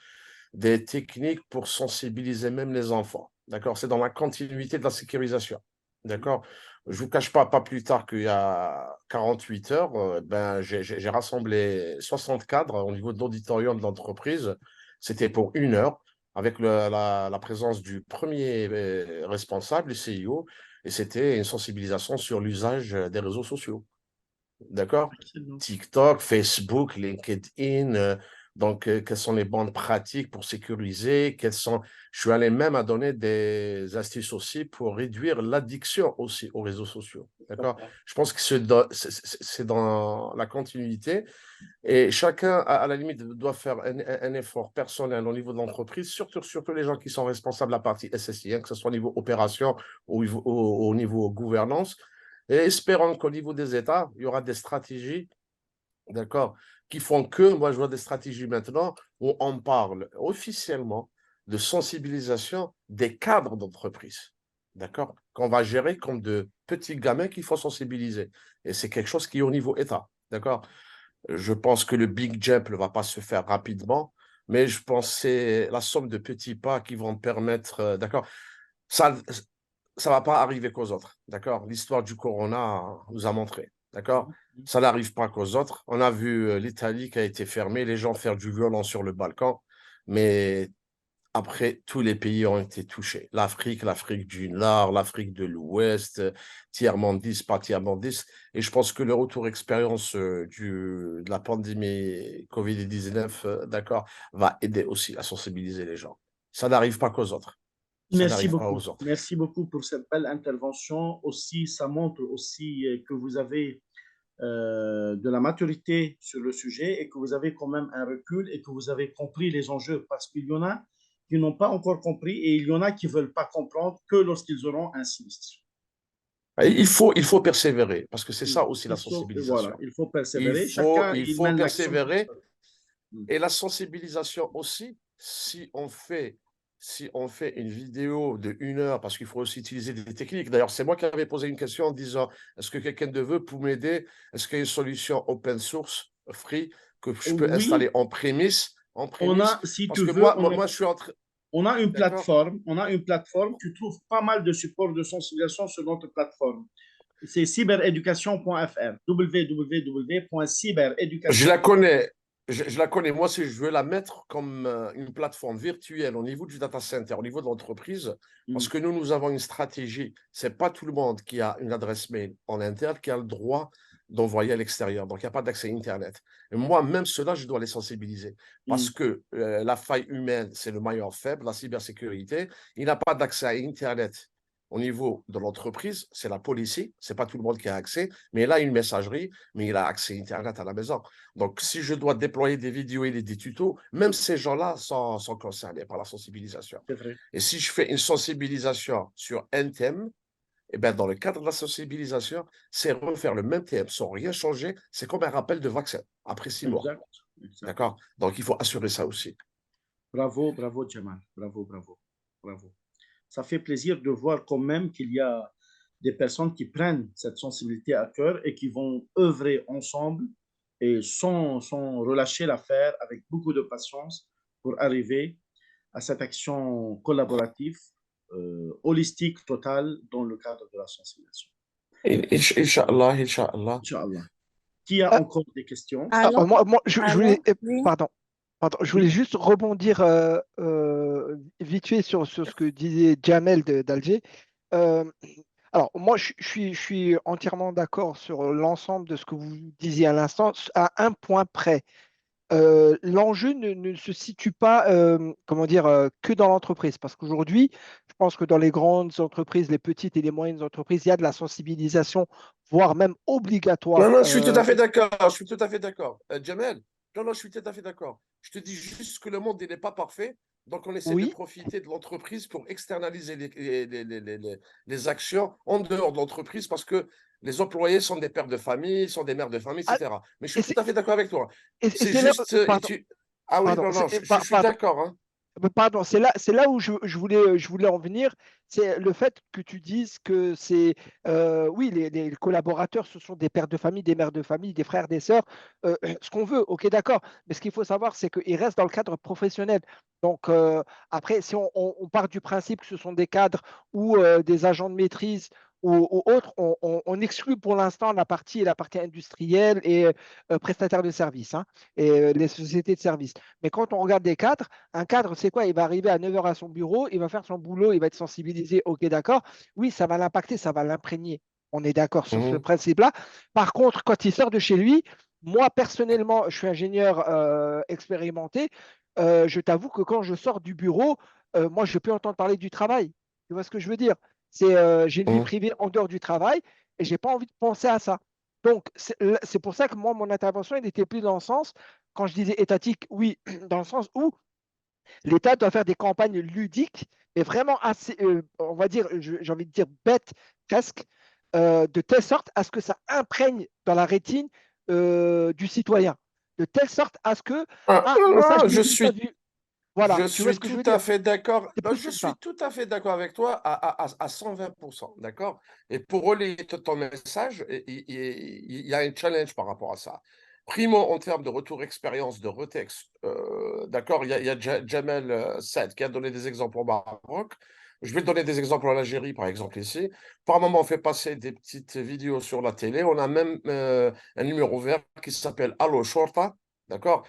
des techniques pour sensibiliser même les enfants. D'accord? C'est dans la continuité de la sécurisation. D'accord? Je ne vous cache pas plus tard qu'il y a 48 heures, ben, j'ai rassemblé 60 cadres au niveau de l'auditorium de l'entreprise. C'était pour 1 heure, avec la présence du premier responsable, le CIO, et c'était une sensibilisation sur l'usage des réseaux sociaux. D'accord? Excellent. TikTok, Facebook, LinkedIn. Donc, quelles sont les bonnes pratiques pour sécuriser? Je suis allé même à donner des astuces aussi pour réduire l'addiction aussi aux réseaux sociaux. D'accord? Je pense que c'est dans la continuité et chacun, à la limite, doit faire un effort personnel au niveau de l'entreprise, surtout les gens qui sont responsables de la partie SSI, hein, que ce soit au niveau opération ou au niveau gouvernance. Et espérons qu'au niveau des États, il y aura des stratégies, d'accord, qui font que, moi je vois des stratégies maintenant où on parle officiellement de sensibilisation des cadres d'entreprise, d'accord, qu'on va gérer comme de petits gamins qu'il faut sensibiliser. Et c'est quelque chose qui est au niveau État, d'accord. Je pense que le big jump ne va pas se faire rapidement, mais je pense que c'est la somme de petits pas qui vont permettre, d'accord, ça ça va pas arriver qu'aux autres, d'accord? L'histoire du corona nous a montré, d'accord? Ça n'arrive pas qu'aux autres. On a vu l'Italie qui a été fermée, les gens faire du violon sur le Balkan, mais après, tous les pays ont été touchés. L'Afrique du Nord, l'Afrique de l'Ouest, tiers-mondiste, pas tiers-mondiste. Et je pense que le retour expérience de la pandémie Covid-19, d'accord, va aider aussi à sensibiliser les gens. Ça n'arrive pas qu'aux autres. Ça Merci n'arrive pas beaucoup. aux autres. Merci beaucoup pour cette belle intervention. Aussi, ça montre aussi que vous avez de la maturité sur le sujet et que vous avez quand même un recul et que vous avez compris les enjeux parce qu'il y en a qui n'ont pas encore compris et il y en a qui ne veulent pas comprendre que lorsqu'ils auront un sinistre. Et il faut persévérer, parce que c'est ça aussi la Voilà, sensibilisation. il faut Il persévérer. faut, Chacun, il il faut mène l'action comme persévérer. ça. Et la sensibilisation aussi, si on fait une vidéo de 1 heure, parce qu'il faut aussi utiliser des techniques. D'ailleurs, c'est moi qui avais posé une question en disant, est-ce que quelqu'un de veut pour m'aider? Est-ce qu'il y a une solution open source, free, que je peux installer Oui, en prémisse, on a, si parce tu que veux, moi, je suis en train, d'accord? on a une plateforme. Tu trouves pas mal de supports de sensibilisation sur notre plateforme. C'est cybereducation.fr, Je la www.cybereducation. connais. Je la connais. Moi, si je veux la mettre comme une plateforme virtuelle au niveau du data center, au niveau de l'entreprise, parce que nous avons une stratégie. C'est pas tout le monde qui a une adresse mail en interne qui a le droit d'envoyer à l'extérieur. Donc, il n'y a pas d'accès Internet. Et moi, même cela, je dois les sensibiliser. Parce que la faille humaine, c'est le maillon faible, la cybersécurité. Il n'a pas d'accès à Internet au niveau de l'entreprise. C'est la police. C'est pas tout le monde qui a accès. Mais il a une messagerie, mais il a accès Internet à la maison. Donc, si je dois déployer des vidéos et des tutos, même ces gens-là sont concernés par la sensibilisation. C'est vrai. Et si je fais une sensibilisation sur un thème, Eh bien, dans le cadre de la sensibilisation, c'est refaire le même thème sans rien changer. C'est comme un rappel de vaccin après 6 mois. Exact, exact. D'accord? Donc, il faut assurer ça aussi. Bravo, bravo, Jamal. Bravo, bravo, bravo. Ça fait plaisir de voir quand même qu'il y a des personnes qui prennent cette sensibilité à cœur et qui vont œuvrer ensemble et sans relâcher l'affaire, avec beaucoup de patience pour arriver à cette action collaborative, holistique, totale dans le cadre de la sensibilisation. Inch'Allah, Inch'Allah. Inch'Allah. Qui a Ah, encore des questions? Alors, je voulais, oui. pardon, je voulais Oui, juste rebondir vite fait sur ce que disait Jamel d'Alger. Euh, alors, moi, je suis entièrement d'accord sur l'ensemble de ce que vous disiez à l'instant, à un point près. L'enjeu ne se situe pas, comment dire, que dans l'entreprise, parce qu'aujourd'hui, je pense que dans les grandes entreprises, les petites et les moyennes entreprises, il y a de la sensibilisation, voire même Non, obligatoire. non, je suis tout à fait d'accord. Je suis tout à fait d'accord. Jamel, non, non, je suis tout à fait d'accord. Je te dis juste que le monde il n'est pas parfait. Donc, on essaie de Oui, profiter de l'entreprise pour externaliser les actions en dehors de l'entreprise parce que les employés sont des pères de famille, sont des mères de famille, ah, etc. Mais je suis et tout à fait d'accord avec toi. et C'est c'est là, juste. pardon, Ah oui, pardon, non, non, je suis pardon, d'accord, hein. pardon, c'est là où je voulais en venir. C'est le fait que tu dises que c'est, oui, les collaborateurs, ce sont des pères de famille, des mères de famille, des frères, des sœurs, ce qu'on veut, ok, d'accord. Mais ce qu'il faut savoir, c'est qu'ils restent dans le cadre professionnel. Donc, après, si on part du principe que ce sont des cadres ou des agents de maîtrise ou autres, on exclut pour l'instant la partie industrielle et prestataire de services, hein, et les sociétés de services. Mais quand on regarde des cadres, un cadre, c'est quoi? Il va arriver à 9 heures à son bureau, il va faire son boulot, il va être sensibilisé, ok, d'accord. Oui, ça va l'impacter, ça va l'imprégner. On est d'accord sur ce Mhm. principe-là. Par contre, quand il sort de chez lui, moi, personnellement, je suis ingénieur expérimenté. Je t'avoue que quand je sors du bureau, moi, je peux entendre parler du travail. Tu vois ce que je veux dire? J'ai une vie Mhm. privée en dehors du travail et j'ai pas envie de penser à ça. Donc, c'est pour ça que moi, mon intervention, elle était plus dans le sens, quand je disais étatique, oui, dans le sens où l'État doit faire des campagnes ludiques, mais vraiment assez, on va dire, j'ai envie de dire bêtes presque, de telle sorte à ce que ça imprègne dans la rétine du citoyen, de telle sorte à ce que, Ah, ah, le message ah, ludique, t'as vu. je Voilà, tu vois ce suis que je tout veux à dire? fait d'accord. C'est Non, plus je ça. suis tout à fait d'accord avec toi à 120%. D'accord? Et pour relayer ton message, il y a un challenge par rapport à ça. Primo, en termes de retour expérience de Retex, d'accord, il y a Jamel Saad qui a donné des exemples au Maroc. Je vais donner des exemples en Algérie, par exemple, ici. Par moment, on fait passer des petites vidéos sur la télé. On a même un numéro vert qui s'appelle Allo Shorta. D'accord?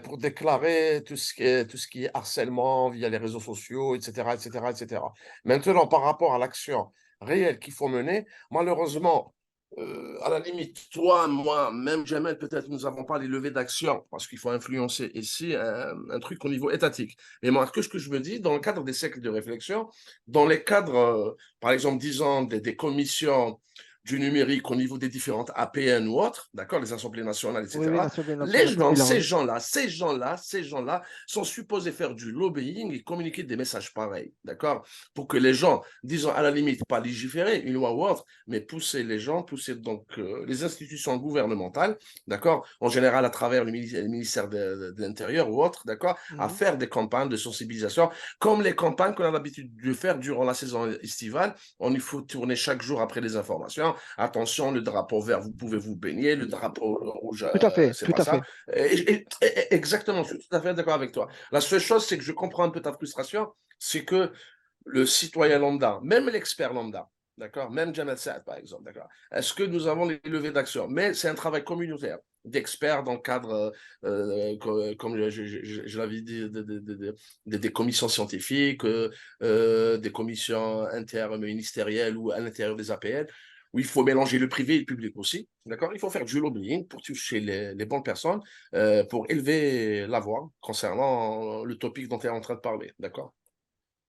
Pour déclarer tout ce qui est harcèlement via les réseaux sociaux, etc., etc., etc. Maintenant, par rapport à l'action réelle qu'il faut mener, malheureusement, à la limite, toi, moi, même Jamel, peut-être nous n'avons pas les levées d'action parce qu'il faut influencer ici un truc au niveau étatique. Mais moi, ce que je me dis, dans le cadre des cercles de réflexion, dans les cadres, par exemple, disons, des commissions du numérique au niveau des différentes APN ou autres, d'accord, les assemblées nationales, Oui, oui, etc. l'Assemblée Les nationale. gens, Oui, là, oui. ces gens-là sont supposés faire du lobbying et communiquer des messages pareils, d'accord, pour que les gens, disons à la limite, pas légiférer, une loi ou autre, mais pousser les gens, pousser donc les institutions gouvernementales, d'accord, en général à travers le ministère de l'Intérieur ou autre, d'accord, à Mhm. faire des campagnes de sensibilisation, comme les campagnes qu'on a l'habitude de faire durant la saison estivale. On y faut tourner chaque jour après les informations. Attention, le drapeau vert, vous pouvez vous baigner, le drapeau rouge, Tout à fait, c'est tout pas à ça. fait. Exactement, je suis tout à fait d'accord avec toi. La seule chose, c'est que je comprends un peu ta frustration, c'est que le citoyen lambda, même l'expert lambda, d'accord, même Jamal Saad, par exemple, d'accord, est-ce que nous avons les levées d'action? Mais c'est un travail communautaire d'experts dans le cadre, comme je l'avais dit, des commissions scientifiques, des commissions interministérielles ou à l'intérieur des APL, où il faut mélanger le privé et le public aussi, d'accord? Il faut faire du lobbying pour toucher les bonnes personnes, pour élever la voix concernant le topic dont tu es en train de parler, d'accord?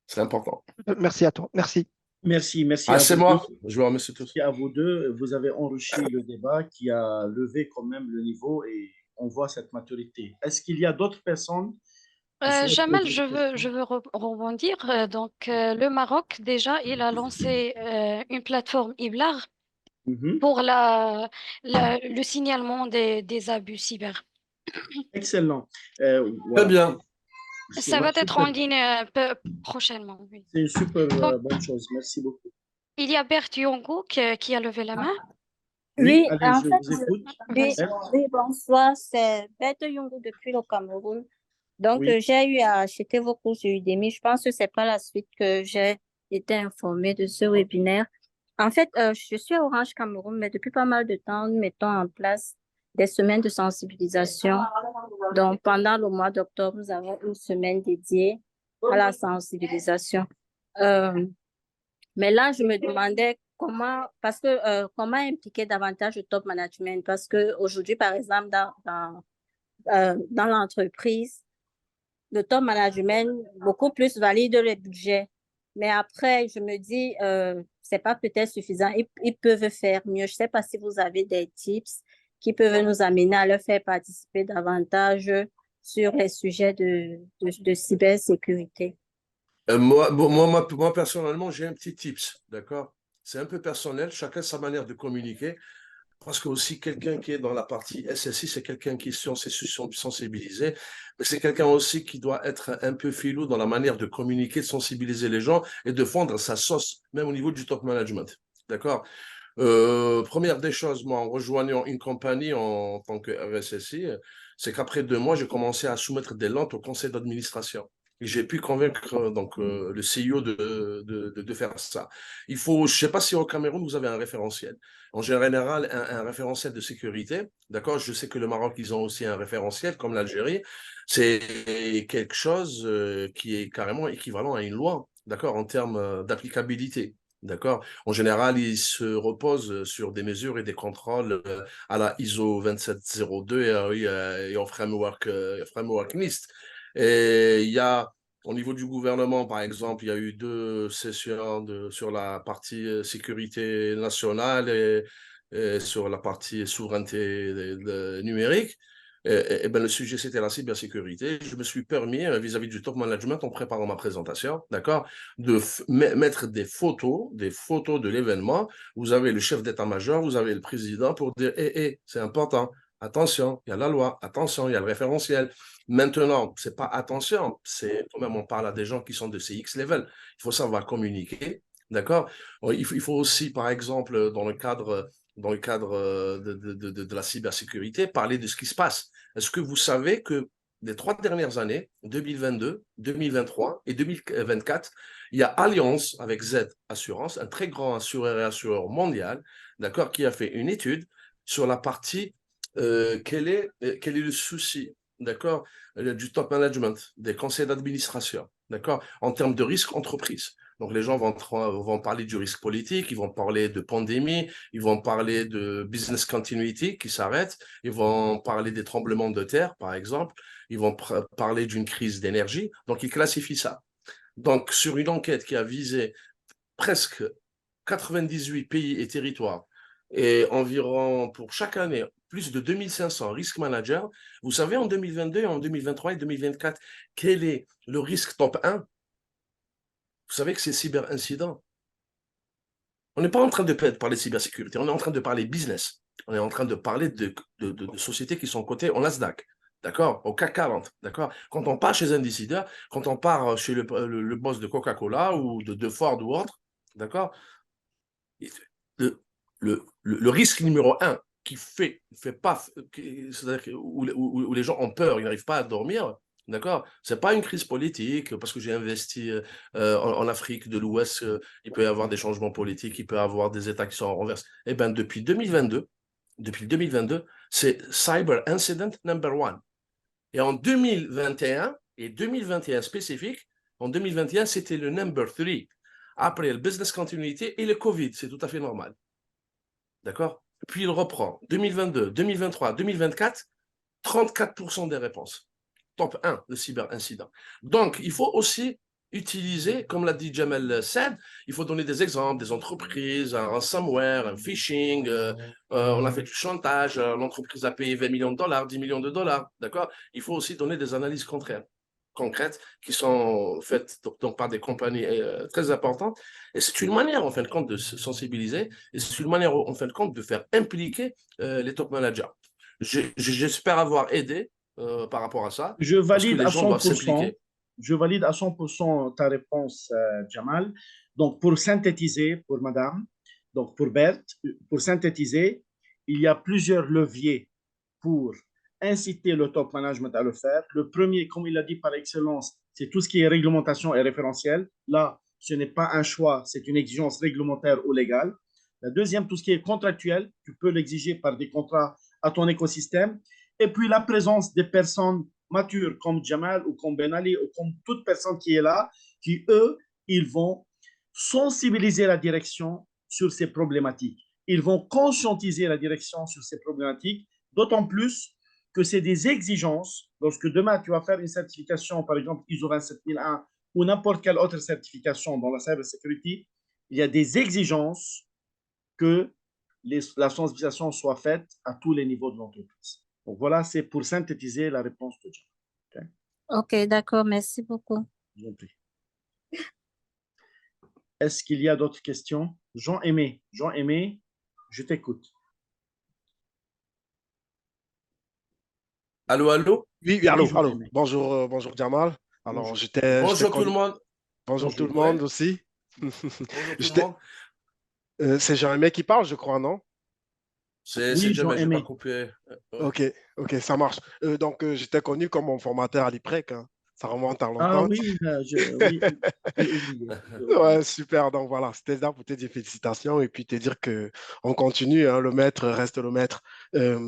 C'est important. Merci à toi. Merci. merci, merci Ah, à c'est vous deux. moi. Je vous remercie tous. Merci à vous deux. Vous avez enrichi le débat qui a levé quand même le niveau et on voit cette maturité. Est-ce qu'il y a d'autres personnes Je souhaite Jamal, poser une je question. veux rebondir. Le Maroc, déjà, il a lancé une plateforme Iblar Mhm. pour le signalement des abus cyber. Excellent. Très Voilà. bien. C'est Ça voilà, va être en super. ligne prochainement, oui. C'est une super Donc, bonne chose. Merci beaucoup. il y a Bert Yongo qui a levé la main. Oui, Oui, allez, en je fait, vous écoute. oui, Vas-y. Bert? oui, bonsoir, c'est Bette Yungu depuis le Cameroun. Donc, Oui. j'ai eu à acheter vos cours sur Udemy. Je pense que c'est pas la suite que j'ai été informée de ce webinaire. En fait, je suis à Orange Cameroun, mais depuis pas mal de temps, nous mettons en place des semaines de sensibilisation. Donc, pendant le mois d'octobre, nous avons une semaine dédiée à la sensibilisation. Euh, mais là, je me demandais comment impliquer davantage le top management parce que aujourd'hui, par exemple, dans l'entreprise, le top management beaucoup plus valide le budget. Mais après, je me dis, c'est pas peut-être suffisant. Ils peuvent faire mieux. Je sais pas si vous avez des tips qui peuvent nous amener à leur faire participer davantage sur les sujets de cybersécurité. Moi, personnellement, j'ai un petit tips, d'accord? C'est un peu personnel, chacun sa manière de communiquer. Parce que aussi, quelqu'un qui est dans la partie SSI, c'est quelqu'un qui est sensibilisé, mais c'est quelqu'un aussi qui doit être un peu filou dans la manière de communiquer, de sensibiliser les gens et de vendre sa sauce, même au niveau du top management. D'accord? Première des choses, moi, en rejoignant une compagnie en tant que RSSI, c'est qu'après 2 mois, j'ai commencé à soumettre des lentes au conseil d'administration. Et j'ai pu convaincre le CEO de faire ça. Il faut, je ne sais pas si au Cameroun, vous avez un référentiel. En général, un référentiel de sécurité. D'accord? Je sais que le Maroc, ils ont aussi un référentiel, comme l'Algérie. C'est quelque chose qui est carrément équivalent à une loi, d'accord, en termes d'applicabilité. D'accord? En général, il se repose sur des mesures et des contrôles à la ISO 2702 et au framework NIST. Et il y a, au niveau du gouvernement, par exemple, il y a eu 2 sessions sur la partie sécurité nationale et sur la partie souveraineté numérique. Ben, le sujet, c'était la cybersécurité. Je me suis permis, vis-à-vis du top management, en préparant ma présentation, d'accord, de mettre des photos de l'événement. Vous avez le chef d'état-major, vous avez le président pour dire, c'est important, attention, il y a la loi, attention, il y a le référentiel. Maintenant, c'est pas attention, c'est quand même, on parle à des gens qui sont de CX level. Il faut savoir communiquer, d'accord. Il faut aussi, par exemple, dans le cadre de la cybersécurité, parler de ce qui se passe. Est-ce que vous savez que les 3 dernières années, 2022, 2023 et 2024, il y a Allianz avec Z Assurance, un très grand assureur et assureur mondial, d'accord, qui a fait une étude sur la partie quel est le souci, d'accord, du top management, des conseils d'administration, d'accord, en termes de risque entreprise. Donc, les gens vont parler du risque politique, ils vont parler de pandémie, ils vont parler de business continuity qui s'arrête, ils vont parler des tremblements de terre, par exemple, ils vont parler d'une crise d'énergie. Donc, ils classifient ça. Donc, sur une enquête qui a visé presque 98 pays et territoires et environ pour chaque année plus de 2500 risk managers, vous savez en 2022, en 2023 et 2024, quel est le risque top 1? Vous savez que c'est cyberincident. On n'est pas en train de parler de cybersécurité, on est en train de parler business. On est en train de parler de sociétés qui sont cotées en Nasdaq, d'accord, au CAC 40, d'accord. Quand on part chez un décideur, quand on part chez le boss de Coca-Cola ou de Ford ou autre, d'accord, le risque numéro un qui fait pas, où les gens ont peur, ils n'arrivent pas à dormir, d'accord? C'est pas une crise politique, parce que j'ai investi en Afrique de l'Ouest, il peut y avoir des changements politiques, il peut y avoir des États qui sont en renverse. Eh bien, depuis 2022, c'est Cyber Incident Number One. Et en 2021, et 2021 spécifique, en 2021, c'était le number 3. Après le business continuity et le Covid, c'est tout à fait normal. D'accord? Puis il reprend 2022, 2023, 2024, 34% des réponses. Top 1, le cyberincident. Donc, il faut aussi utiliser, comme l'a dit Jamal Said, il faut donner des exemples, des entreprises, un ransomware, un phishing, on a fait du chantage, l'entreprise a payé 20 millions de dollars, 10 millions de dollars, d'accord? Il faut aussi donner des analyses contraires. concrètes qui sont faites donc par des compagnies très importantes. Et c'est une manière, en fin de compte, de se sensibiliser et c'est une manière, en fin de compte, de faire impliquer les top managers. J'espère avoir aidé par rapport à ça Je parce que valide les à gens doivent 100%. s'impliquer. Je valide à 100% ta réponse, Jamal. Donc, pour synthétiser, pour madame, donc pour Berthe, pour synthétiser, il y a plusieurs leviers pour inciter le top management à le faire. Le premier, comme il l'a dit par excellence, c'est tout ce qui est réglementation et référentiel. Là, ce n'est pas un choix, c'est une exigence réglementaire ou légale. La deuxième, tout ce qui est contractuel, tu peux l'exiger par des contrats à ton écosystème. Et puis la présence des personnes matures comme Jamal ou comme Ben Ali ou comme toute personne qui est là, qui eux, ils vont sensibiliser la direction sur ces problématiques. Ils vont conscientiser la direction sur ces problématiques, d'autant plus que c'est des exigences. Lorsque demain, tu vas faire une certification, par exemple ISO 27001 ou n'importe quelle autre certification dans la cybersécurité, il y a des exigences que la sensibilisation soit faite à tous les niveaux de l'entreprise. Donc voilà, c'est pour synthétiser la réponse de John. Okay? Ok, d'accord, merci beaucoup. Je vous en prie. Est-ce qu'il y a d'autres questions? Jean-Aimé, Jean-Aimé, je t'écoute. Allô, allô? Oui, Oui, allô, allô. Jean-Aimé. Bonjour, bonjour Jamal. Alors, Bonjour. j'étais Bonjour tout le monde. Bonjour tout le Bonjour. monde Ouais, aussi. bonjour tout le J'étais- monde. C'est Jean-Aimé qui parle, je crois, non? C'est Oui, Jamel, je ne vais pas Jean-Aimé. couper. Ouais. Ok, ok, ça marche. Donc, j'étais connu comme mon formateur à l'IPREC, hein. Ça remonte à Ah longtemps. oui, oui, j'ai oublié. J'ai oublié. Ouais, super. Donc voilà, c'était là pour te dire félicitations et puis te dire que on continue, hein, le maître reste le maître. Euh,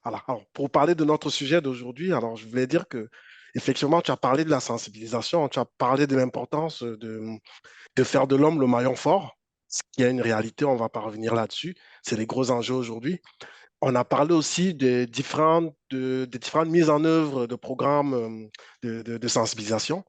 alors, pour parler de notre sujet d'aujourd'hui, alors je voulais dire que effectivement, tu as parlé de la sensibilisation, tu as parlé de l'importance de faire de l'homme le maillon fort, ce qui est une réalité, on ne va pas revenir là-dessus. C'est les gros enjeux aujourd'hui. On a parlé aussi des différentes mises en œuvre de programmes de sensibilisation.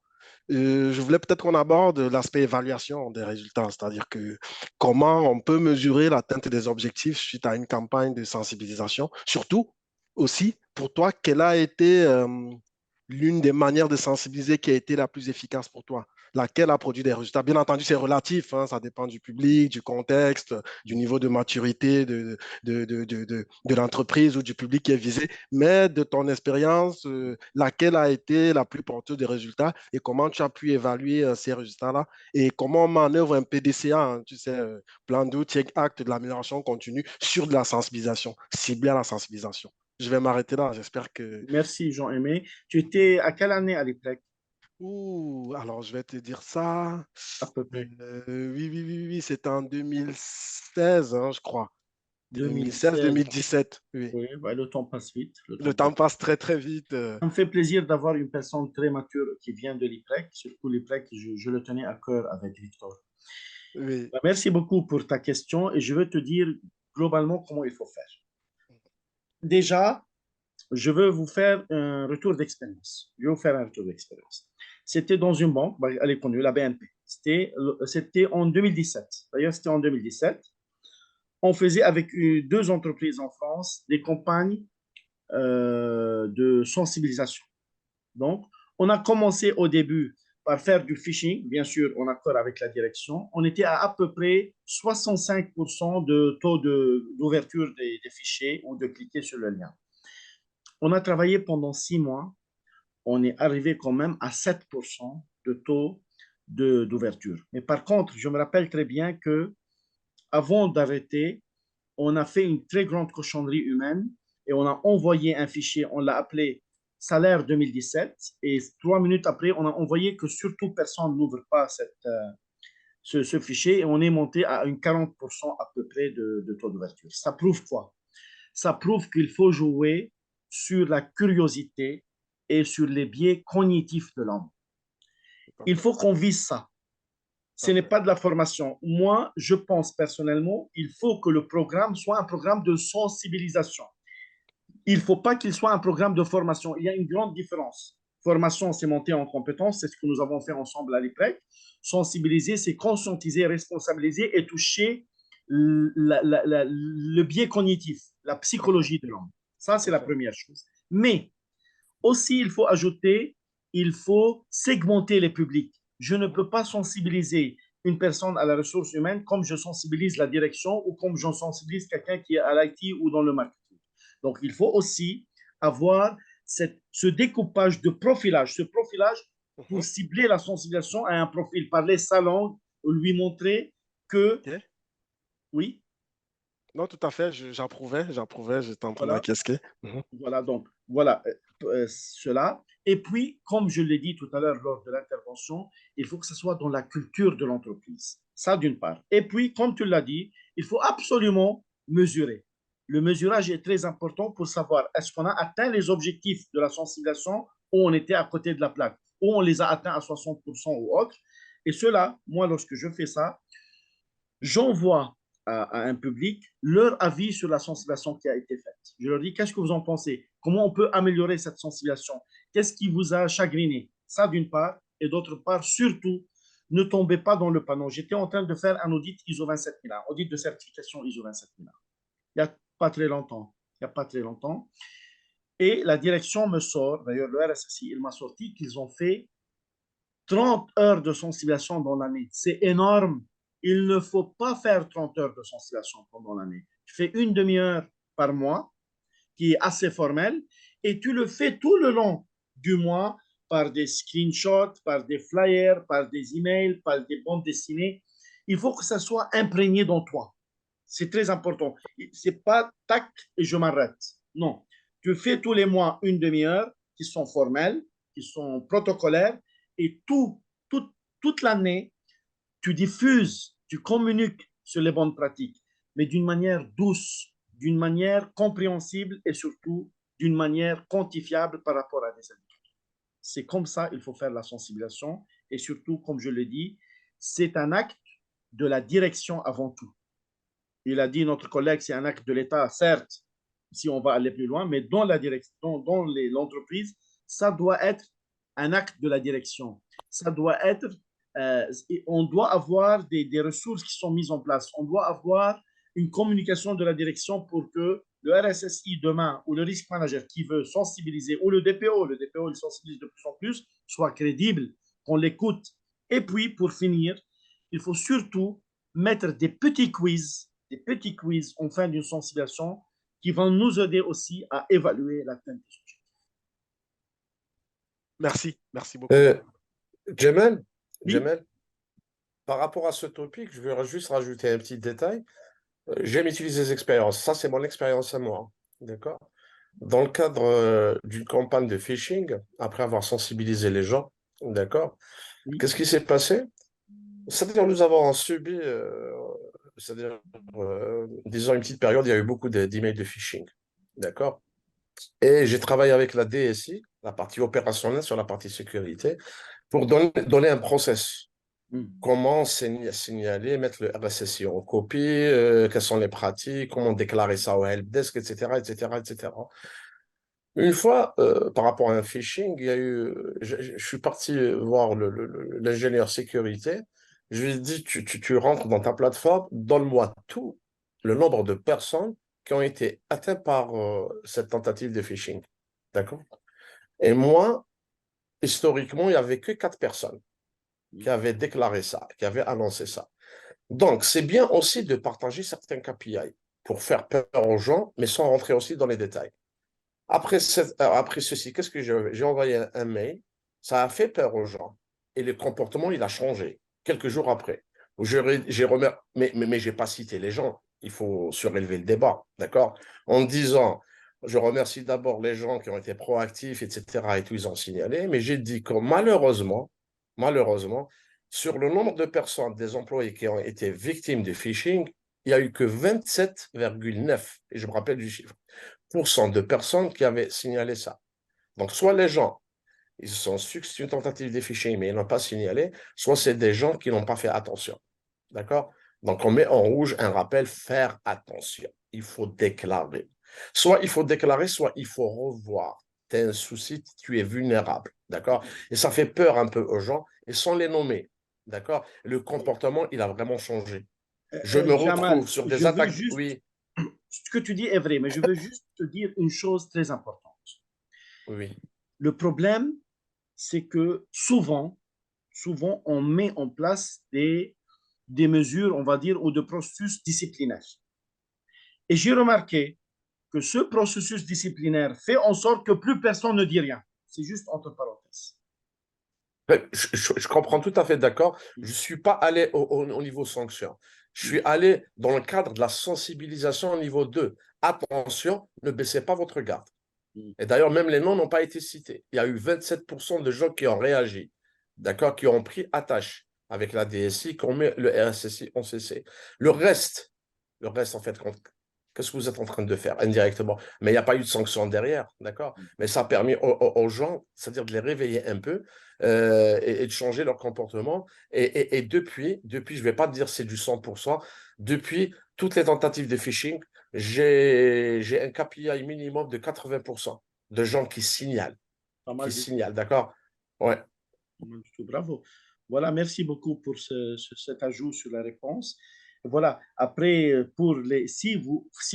Je voulais peut-être qu'on aborde l'aspect évaluation des résultats, c'est-à-dire que comment on peut mesurer l'atteinte des objectifs suite à une campagne de sensibilisation. Surtout aussi, pour toi, quelle a été l'une des manières de sensibiliser qui a été la plus efficace pour toi? Laquelle a produit des résultats? Bien entendu, c'est relatif, hein, ça dépend du public, du contexte, du niveau de maturité de l'entreprise ou du public qui est visé, mais de ton expérience, laquelle a été la plus porteuse des résultats et comment tu as pu évaluer ces résultats-là et comment on manœuvre un PDCA, hein, tu sais, plan d'outils, acte de l'amélioration continue sur de la sensibilisation, ciblé à la sensibilisation. Je vais m'arrêter là, j'espère que... Merci, Jean-Aimé. Tu étais à quelle année à l'IPREC, Ouh, alors je vais te dire ça. à peu près? Oui, c'était en 2016, hein, je crois. 2016. 2016-2017, oui. Oui, bah, le temps passe vite. Le Le temps passe. temps passe très, très vite. Ça me fait plaisir d'avoir une personne très mature qui vient de l'IPREC. Surtout l'IPREC, je le tenais à cœur avec Victor. Oui, Bah, merci beaucoup pour ta question et je veux te dire globalement comment il faut faire. Déjà, je veux vous faire un retour d'expérience. Je vais vous faire un retour d'expérience. C'était dans une banque, bah, elle est connue, la BNP. C'était en 2017. D'ailleurs, c'était en 2017. On faisait avec deux entreprises en France des campagnes de sensibilisation. Donc, on a commencé au début par faire du phishing, bien sûr, en accord avec la direction. On était à peu près 65% de taux d'ouverture des fichiers ou de cliquer sur le lien. On a travaillé pendant 6 mois. On est arrivé quand même à 7% de taux d'ouverture. Mais par contre, je me rappelle très bien que avant d'arrêter, on a fait une très grande cochonnerie humaine et on a envoyé un fichier, on l'a appelé salaire 2017 et 3 minutes après, on a envoyé que surtout personne n'ouvre pas ce fichier et on est monté à une 40% à peu près de taux d'ouverture. Ça prouve quoi? Ça prouve qu'il faut jouer sur la curiosité et sur les biais cognitifs de l'homme. tout à Il fait, faut qu'on vise ça. tout à Ce n'est fait. pas de la formation. Moi, je pense personnellement, il faut que le programme soit un programme de sensibilisation. Il ne faut pas qu'il soit un programme de formation. Il y a une grande différence. Formation, c'est monter en compétence, c'est ce que nous avons fait ensemble à l'IPREC. Sensibiliser, c'est conscientiser, responsabiliser et toucher le biais cognitif, la Tout à fait, psychologie de l'homme. Ça, tout c'est à la fait. première chose. Mais aussi, il faut ajouter il faut segmenter les publics. Je ne peux pas sensibiliser une personne à la ressource humaine comme je sensibilise la direction ou comme je sensibilise quelqu'un qui est à l'IT ou dans le marketing. Donc, il faut aussi avoir ce découpage de profilage, ce profilage pour cibler la sensibilisation à un profil, parler sa langue, ou lui montrer que, Ok. oui, Non, tout à fait, j'approuvais, j'étais en train voilà, d'acquiescer. voilà, donc, voilà cela. Et puis, comme je l'ai dit tout à l'heure lors de l'intervention, il faut que ce soit dans la culture de l'entreprise. Ça, d'une part. Et puis, comme tu l'as dit, il faut absolument mesurer. Le mesurage est très important pour savoir est-ce qu'on a atteint les objectifs de la sensibilisation ou on était à côté de la plaque, ou on les a atteints à 60% ou autre. Et cela, moi, lorsque je fais ça, j'envoie à un public leur avis sur la sensibilisation qui a été faite. Je leur dis, qu'est-ce que vous en pensez? Comment on peut améliorer cette sensibilisation? Qu'est-ce qui vous a chagriné? Ça, d'une part. Et d'autre part, surtout, ne tombez pas dans le panneau. J'étais en train de faire un audit ISO 27001, audit de certification ISO 27001. Il n'y a pas très longtemps. Il n'y a pas très longtemps. Et la direction me sort, d'ailleurs, le RSSI, il m'a sorti qu'ils ont fait 30 heures de sensibilisation dans l'année. C'est énorme. Il ne faut pas faire 30 heures de sensibilisation pendant l'année. Tu fais une demi-heure par mois, qui est assez formelle, et tu le fais tout le long du mois par des screenshots, par des flyers, par des emails, par des bandes dessinées. Il faut que ça soit imprégné dans toi. C'est très important. C'est pas tac et je m'arrête. Non. Tu fais tous les mois une demi-heure qui sont formelles, qui sont protocolaires, et toute l'année, tu diffuses, tu communiques sur les bonnes pratiques, mais d'une manière douce, d'une manière compréhensible et surtout d'une manière quantifiable par rapport à des indicateurs. C'est comme ça qu'il faut faire la sensibilisation et surtout, comme je l'ai dit, c'est un acte de la direction avant tout. Il a dit, notre collègue, c'est un acte de l'État, certes, si on va aller plus loin, mais dans la direction, dans l'entreprise, ça doit être un acte de la direction. Ça doit être, on doit avoir des ressources qui sont mises en place. On doit avoir une communication de la direction pour que le RSSI demain ou le risk manager qui veut sensibiliser ou le DPO il sensibilise de plus en plus, soit crédible, qu'on l'écoute. Et puis, pour finir, il faut surtout mettre des petits quiz en fin d'une sensibilisation qui vont nous aider aussi à évaluer l'atteinte des objectifs. Merci beaucoup. Jamel, Oui. Jamel, par rapport à ce topic, je vais juste rajouter un petit détail. J'aime utiliser les expériences. Ça, c'est mon expérience à moi. D'accord? Dans le cadre d'une campagne de phishing, après avoir sensibilisé les gens, d'accord? Oui. Qu'est-ce qui s'est passé? C'est-à-dire, nous avons subi, c'est-à-dire, disons, une petite période, il y a eu beaucoup d'emails de phishing. D'accord? Et j'ai travaillé avec la DSI, la partie opérationnelle sur la partie sécurité, pour donner un process. Comment signaler, mettre le RSSI en copie, quelles sont les pratiques, comment déclarer ça au helpdesk, etc., etc., etc. Une fois, par rapport à un phishing, il y a eu, je suis parti voir l'ingénieur sécurité. Je lui ai dit, tu rentres dans ta plateforme, donne-moi tout le nombre de personnes qui ont été atteintes par cette tentative de phishing. D'accord? Et moi, historiquement, il n'y avait que 4 personnes qui avaient déclaré ça, qui avaient annoncé ça. Donc, c'est bien aussi de partager certains KPI pour faire peur aux gens, mais sans rentrer aussi dans les détails. Après ceci, qu'est-ce que j'ai envoyé un mail, ça a fait peur aux gens. Et le comportement, il a changé quelques jours après. Mais je n'ai pas cité les gens. Il faut surélever le débat, d'accord? En disant, je remercie d'abord les gens qui ont été proactifs, etc. et tout, ils ont signalé. Mais j'ai dit que malheureusement, sur le nombre de personnes, des employés qui ont été victimes de phishing, il n'y a eu que 27,9, et je me rappelle du chiffre, de personnes qui avaient signalé ça. Donc, soit les gens, ils sont sûrs que c'est une tentative de phishing, mais ils n'ont pas signalé, soit c'est des gens qui n'ont pas fait attention. D'accord? Donc, on met en rouge un rappel, faire attention. Il faut déclarer. Soit il faut déclarer, soit il faut revoir. Tu as un souci, tu es vulnérable. D'accord? Et ça fait peur un peu aux gens, et sans les nommer. D'accord? Le comportement, il a vraiment changé. Je me Jamal, retrouve sur des je veux attaques. juste, Oui, ce que tu dis est vrai, mais je veux juste te dire une chose très importante. oui. Le problème, c'est que souvent, on met en place des mesures, on va dire, ou de processus disciplinaires. Et j'ai remarqué que ce processus disciplinaire fait en sorte que plus personne ne dit rien. C'est juste entre parenthèses. Je comprends tout à fait, d'accord. Je ne suis pas allé au niveau sanction. Je suis allé dans le cadre de la sensibilisation au niveau 2. Attention, ne baissez pas votre garde. Et d'ailleurs, même les noms n'ont pas été cités. Il y a eu 27% de gens qui ont réagi, d'accord, qui ont pris attache avec la DSI, qui ont mis le RSSI en CC. Le reste, en fait, qu'est-ce que vous êtes en train de faire indirectement? Mais il n'y a pas eu de sanction derrière, d'accord? Mais ça a permis aux gens, c'est-à-dire de les réveiller un peu et de changer leur comportement. Et depuis, je ne vais pas dire c'est du 100%, depuis toutes les tentatives de phishing, j'ai un KPI minimum de 80% de gens qui signalent, Pas mal du tout. d'accord? Ouais. Pas mal du tout. Bravo. Voilà, merci beaucoup pour cet ajout sur la réponse. Voilà, après, si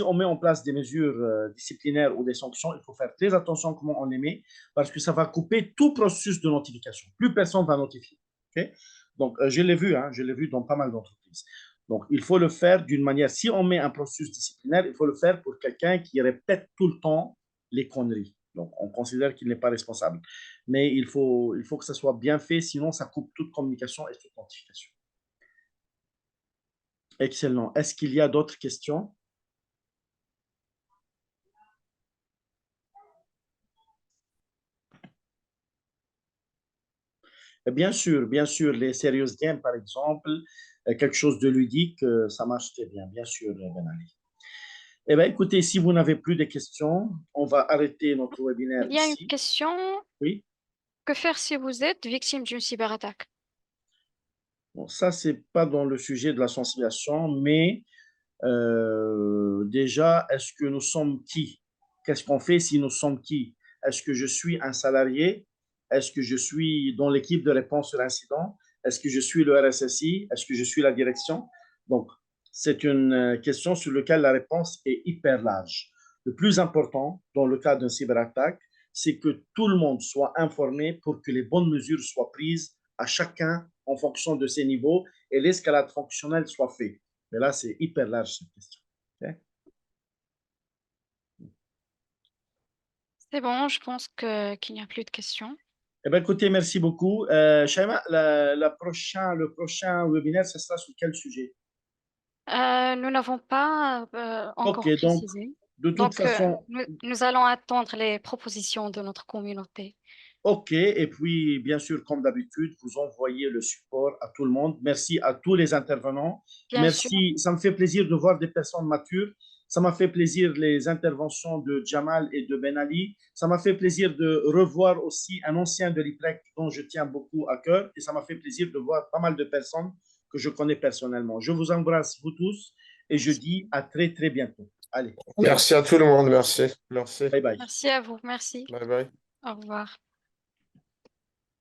on met en place des mesures disciplinaires ou des sanctions, il faut faire très attention à comment on les met, parce que ça va couper tout processus de notification. Plus personne va notifier. Okay? Donc, je l'ai vu, hein, je l'ai vu dans pas mal d'entreprises. Donc, il faut le faire d'une manière, si on met un processus disciplinaire, il faut le faire pour quelqu'un qui répète tout le temps les conneries. Donc, on considère qu'il n'est pas responsable. Mais il faut que ça soit bien fait, sinon ça coupe toute communication et toute notification. Excellent. Est-ce qu'il y a d'autres questions? Bien sûr, les serious games, par exemple, quelque chose de ludique, ça marche très bien sûr, Ben Ali. Eh bien, écoutez, si vous n'avez plus de questions, on va arrêter notre webinaire Il y a une ici. question. Oui. Que faire si vous êtes victime d'une cyberattaque? Bon, ça, ce n'est pas dans le sujet de la sensibilisation, mais déjà, est-ce que nous sommes qui? Qu'est-ce qu'on fait si nous sommes qui? Est-ce que je suis un salarié? Est-ce que je suis dans l'équipe de réponse sur l'incident? Est-ce que je suis le RSSI? Est-ce que je suis la direction? Donc, c'est une question sur laquelle la réponse est hyper large. Le plus important dans le cas d'une cyberattaque, c'est que tout le monde soit informé pour que les bonnes mesures soient prises à chacun en fonction de ses niveaux et l'escalade fonctionnelle soit faite. Mais là, c'est hyper large cette question. Okay? C'est bon, je pense qu'il n'y a plus de questions. Eh bien, écoutez, merci beaucoup. Shaima, le prochain webinaire, ce sera sur quel sujet? Nous n'avons pas Ok, encore donc, précisé. de toute Donc, façon, nous allons attendre les propositions de notre communauté. ok. Et puis, bien sûr, comme d'habitude, vous envoyez le support à tout le monde. Merci à tous les intervenants. Bien sûr, Merci. Ça me fait plaisir de voir des personnes matures. Ça m'a fait plaisir les interventions de Jamal et de Ben Ali. Ça m'a fait plaisir de revoir aussi un ancien de l'IPREC dont je tiens beaucoup à cœur. Et ça m'a fait plaisir de voir pas mal de personnes que je connais personnellement. Je vous embrasse, vous tous, et je merci. dis à très, très bientôt. Allez, ciao. Merci à tout le monde. Merci. Bye bye. Merci à vous, merci. Bye bye. Au revoir.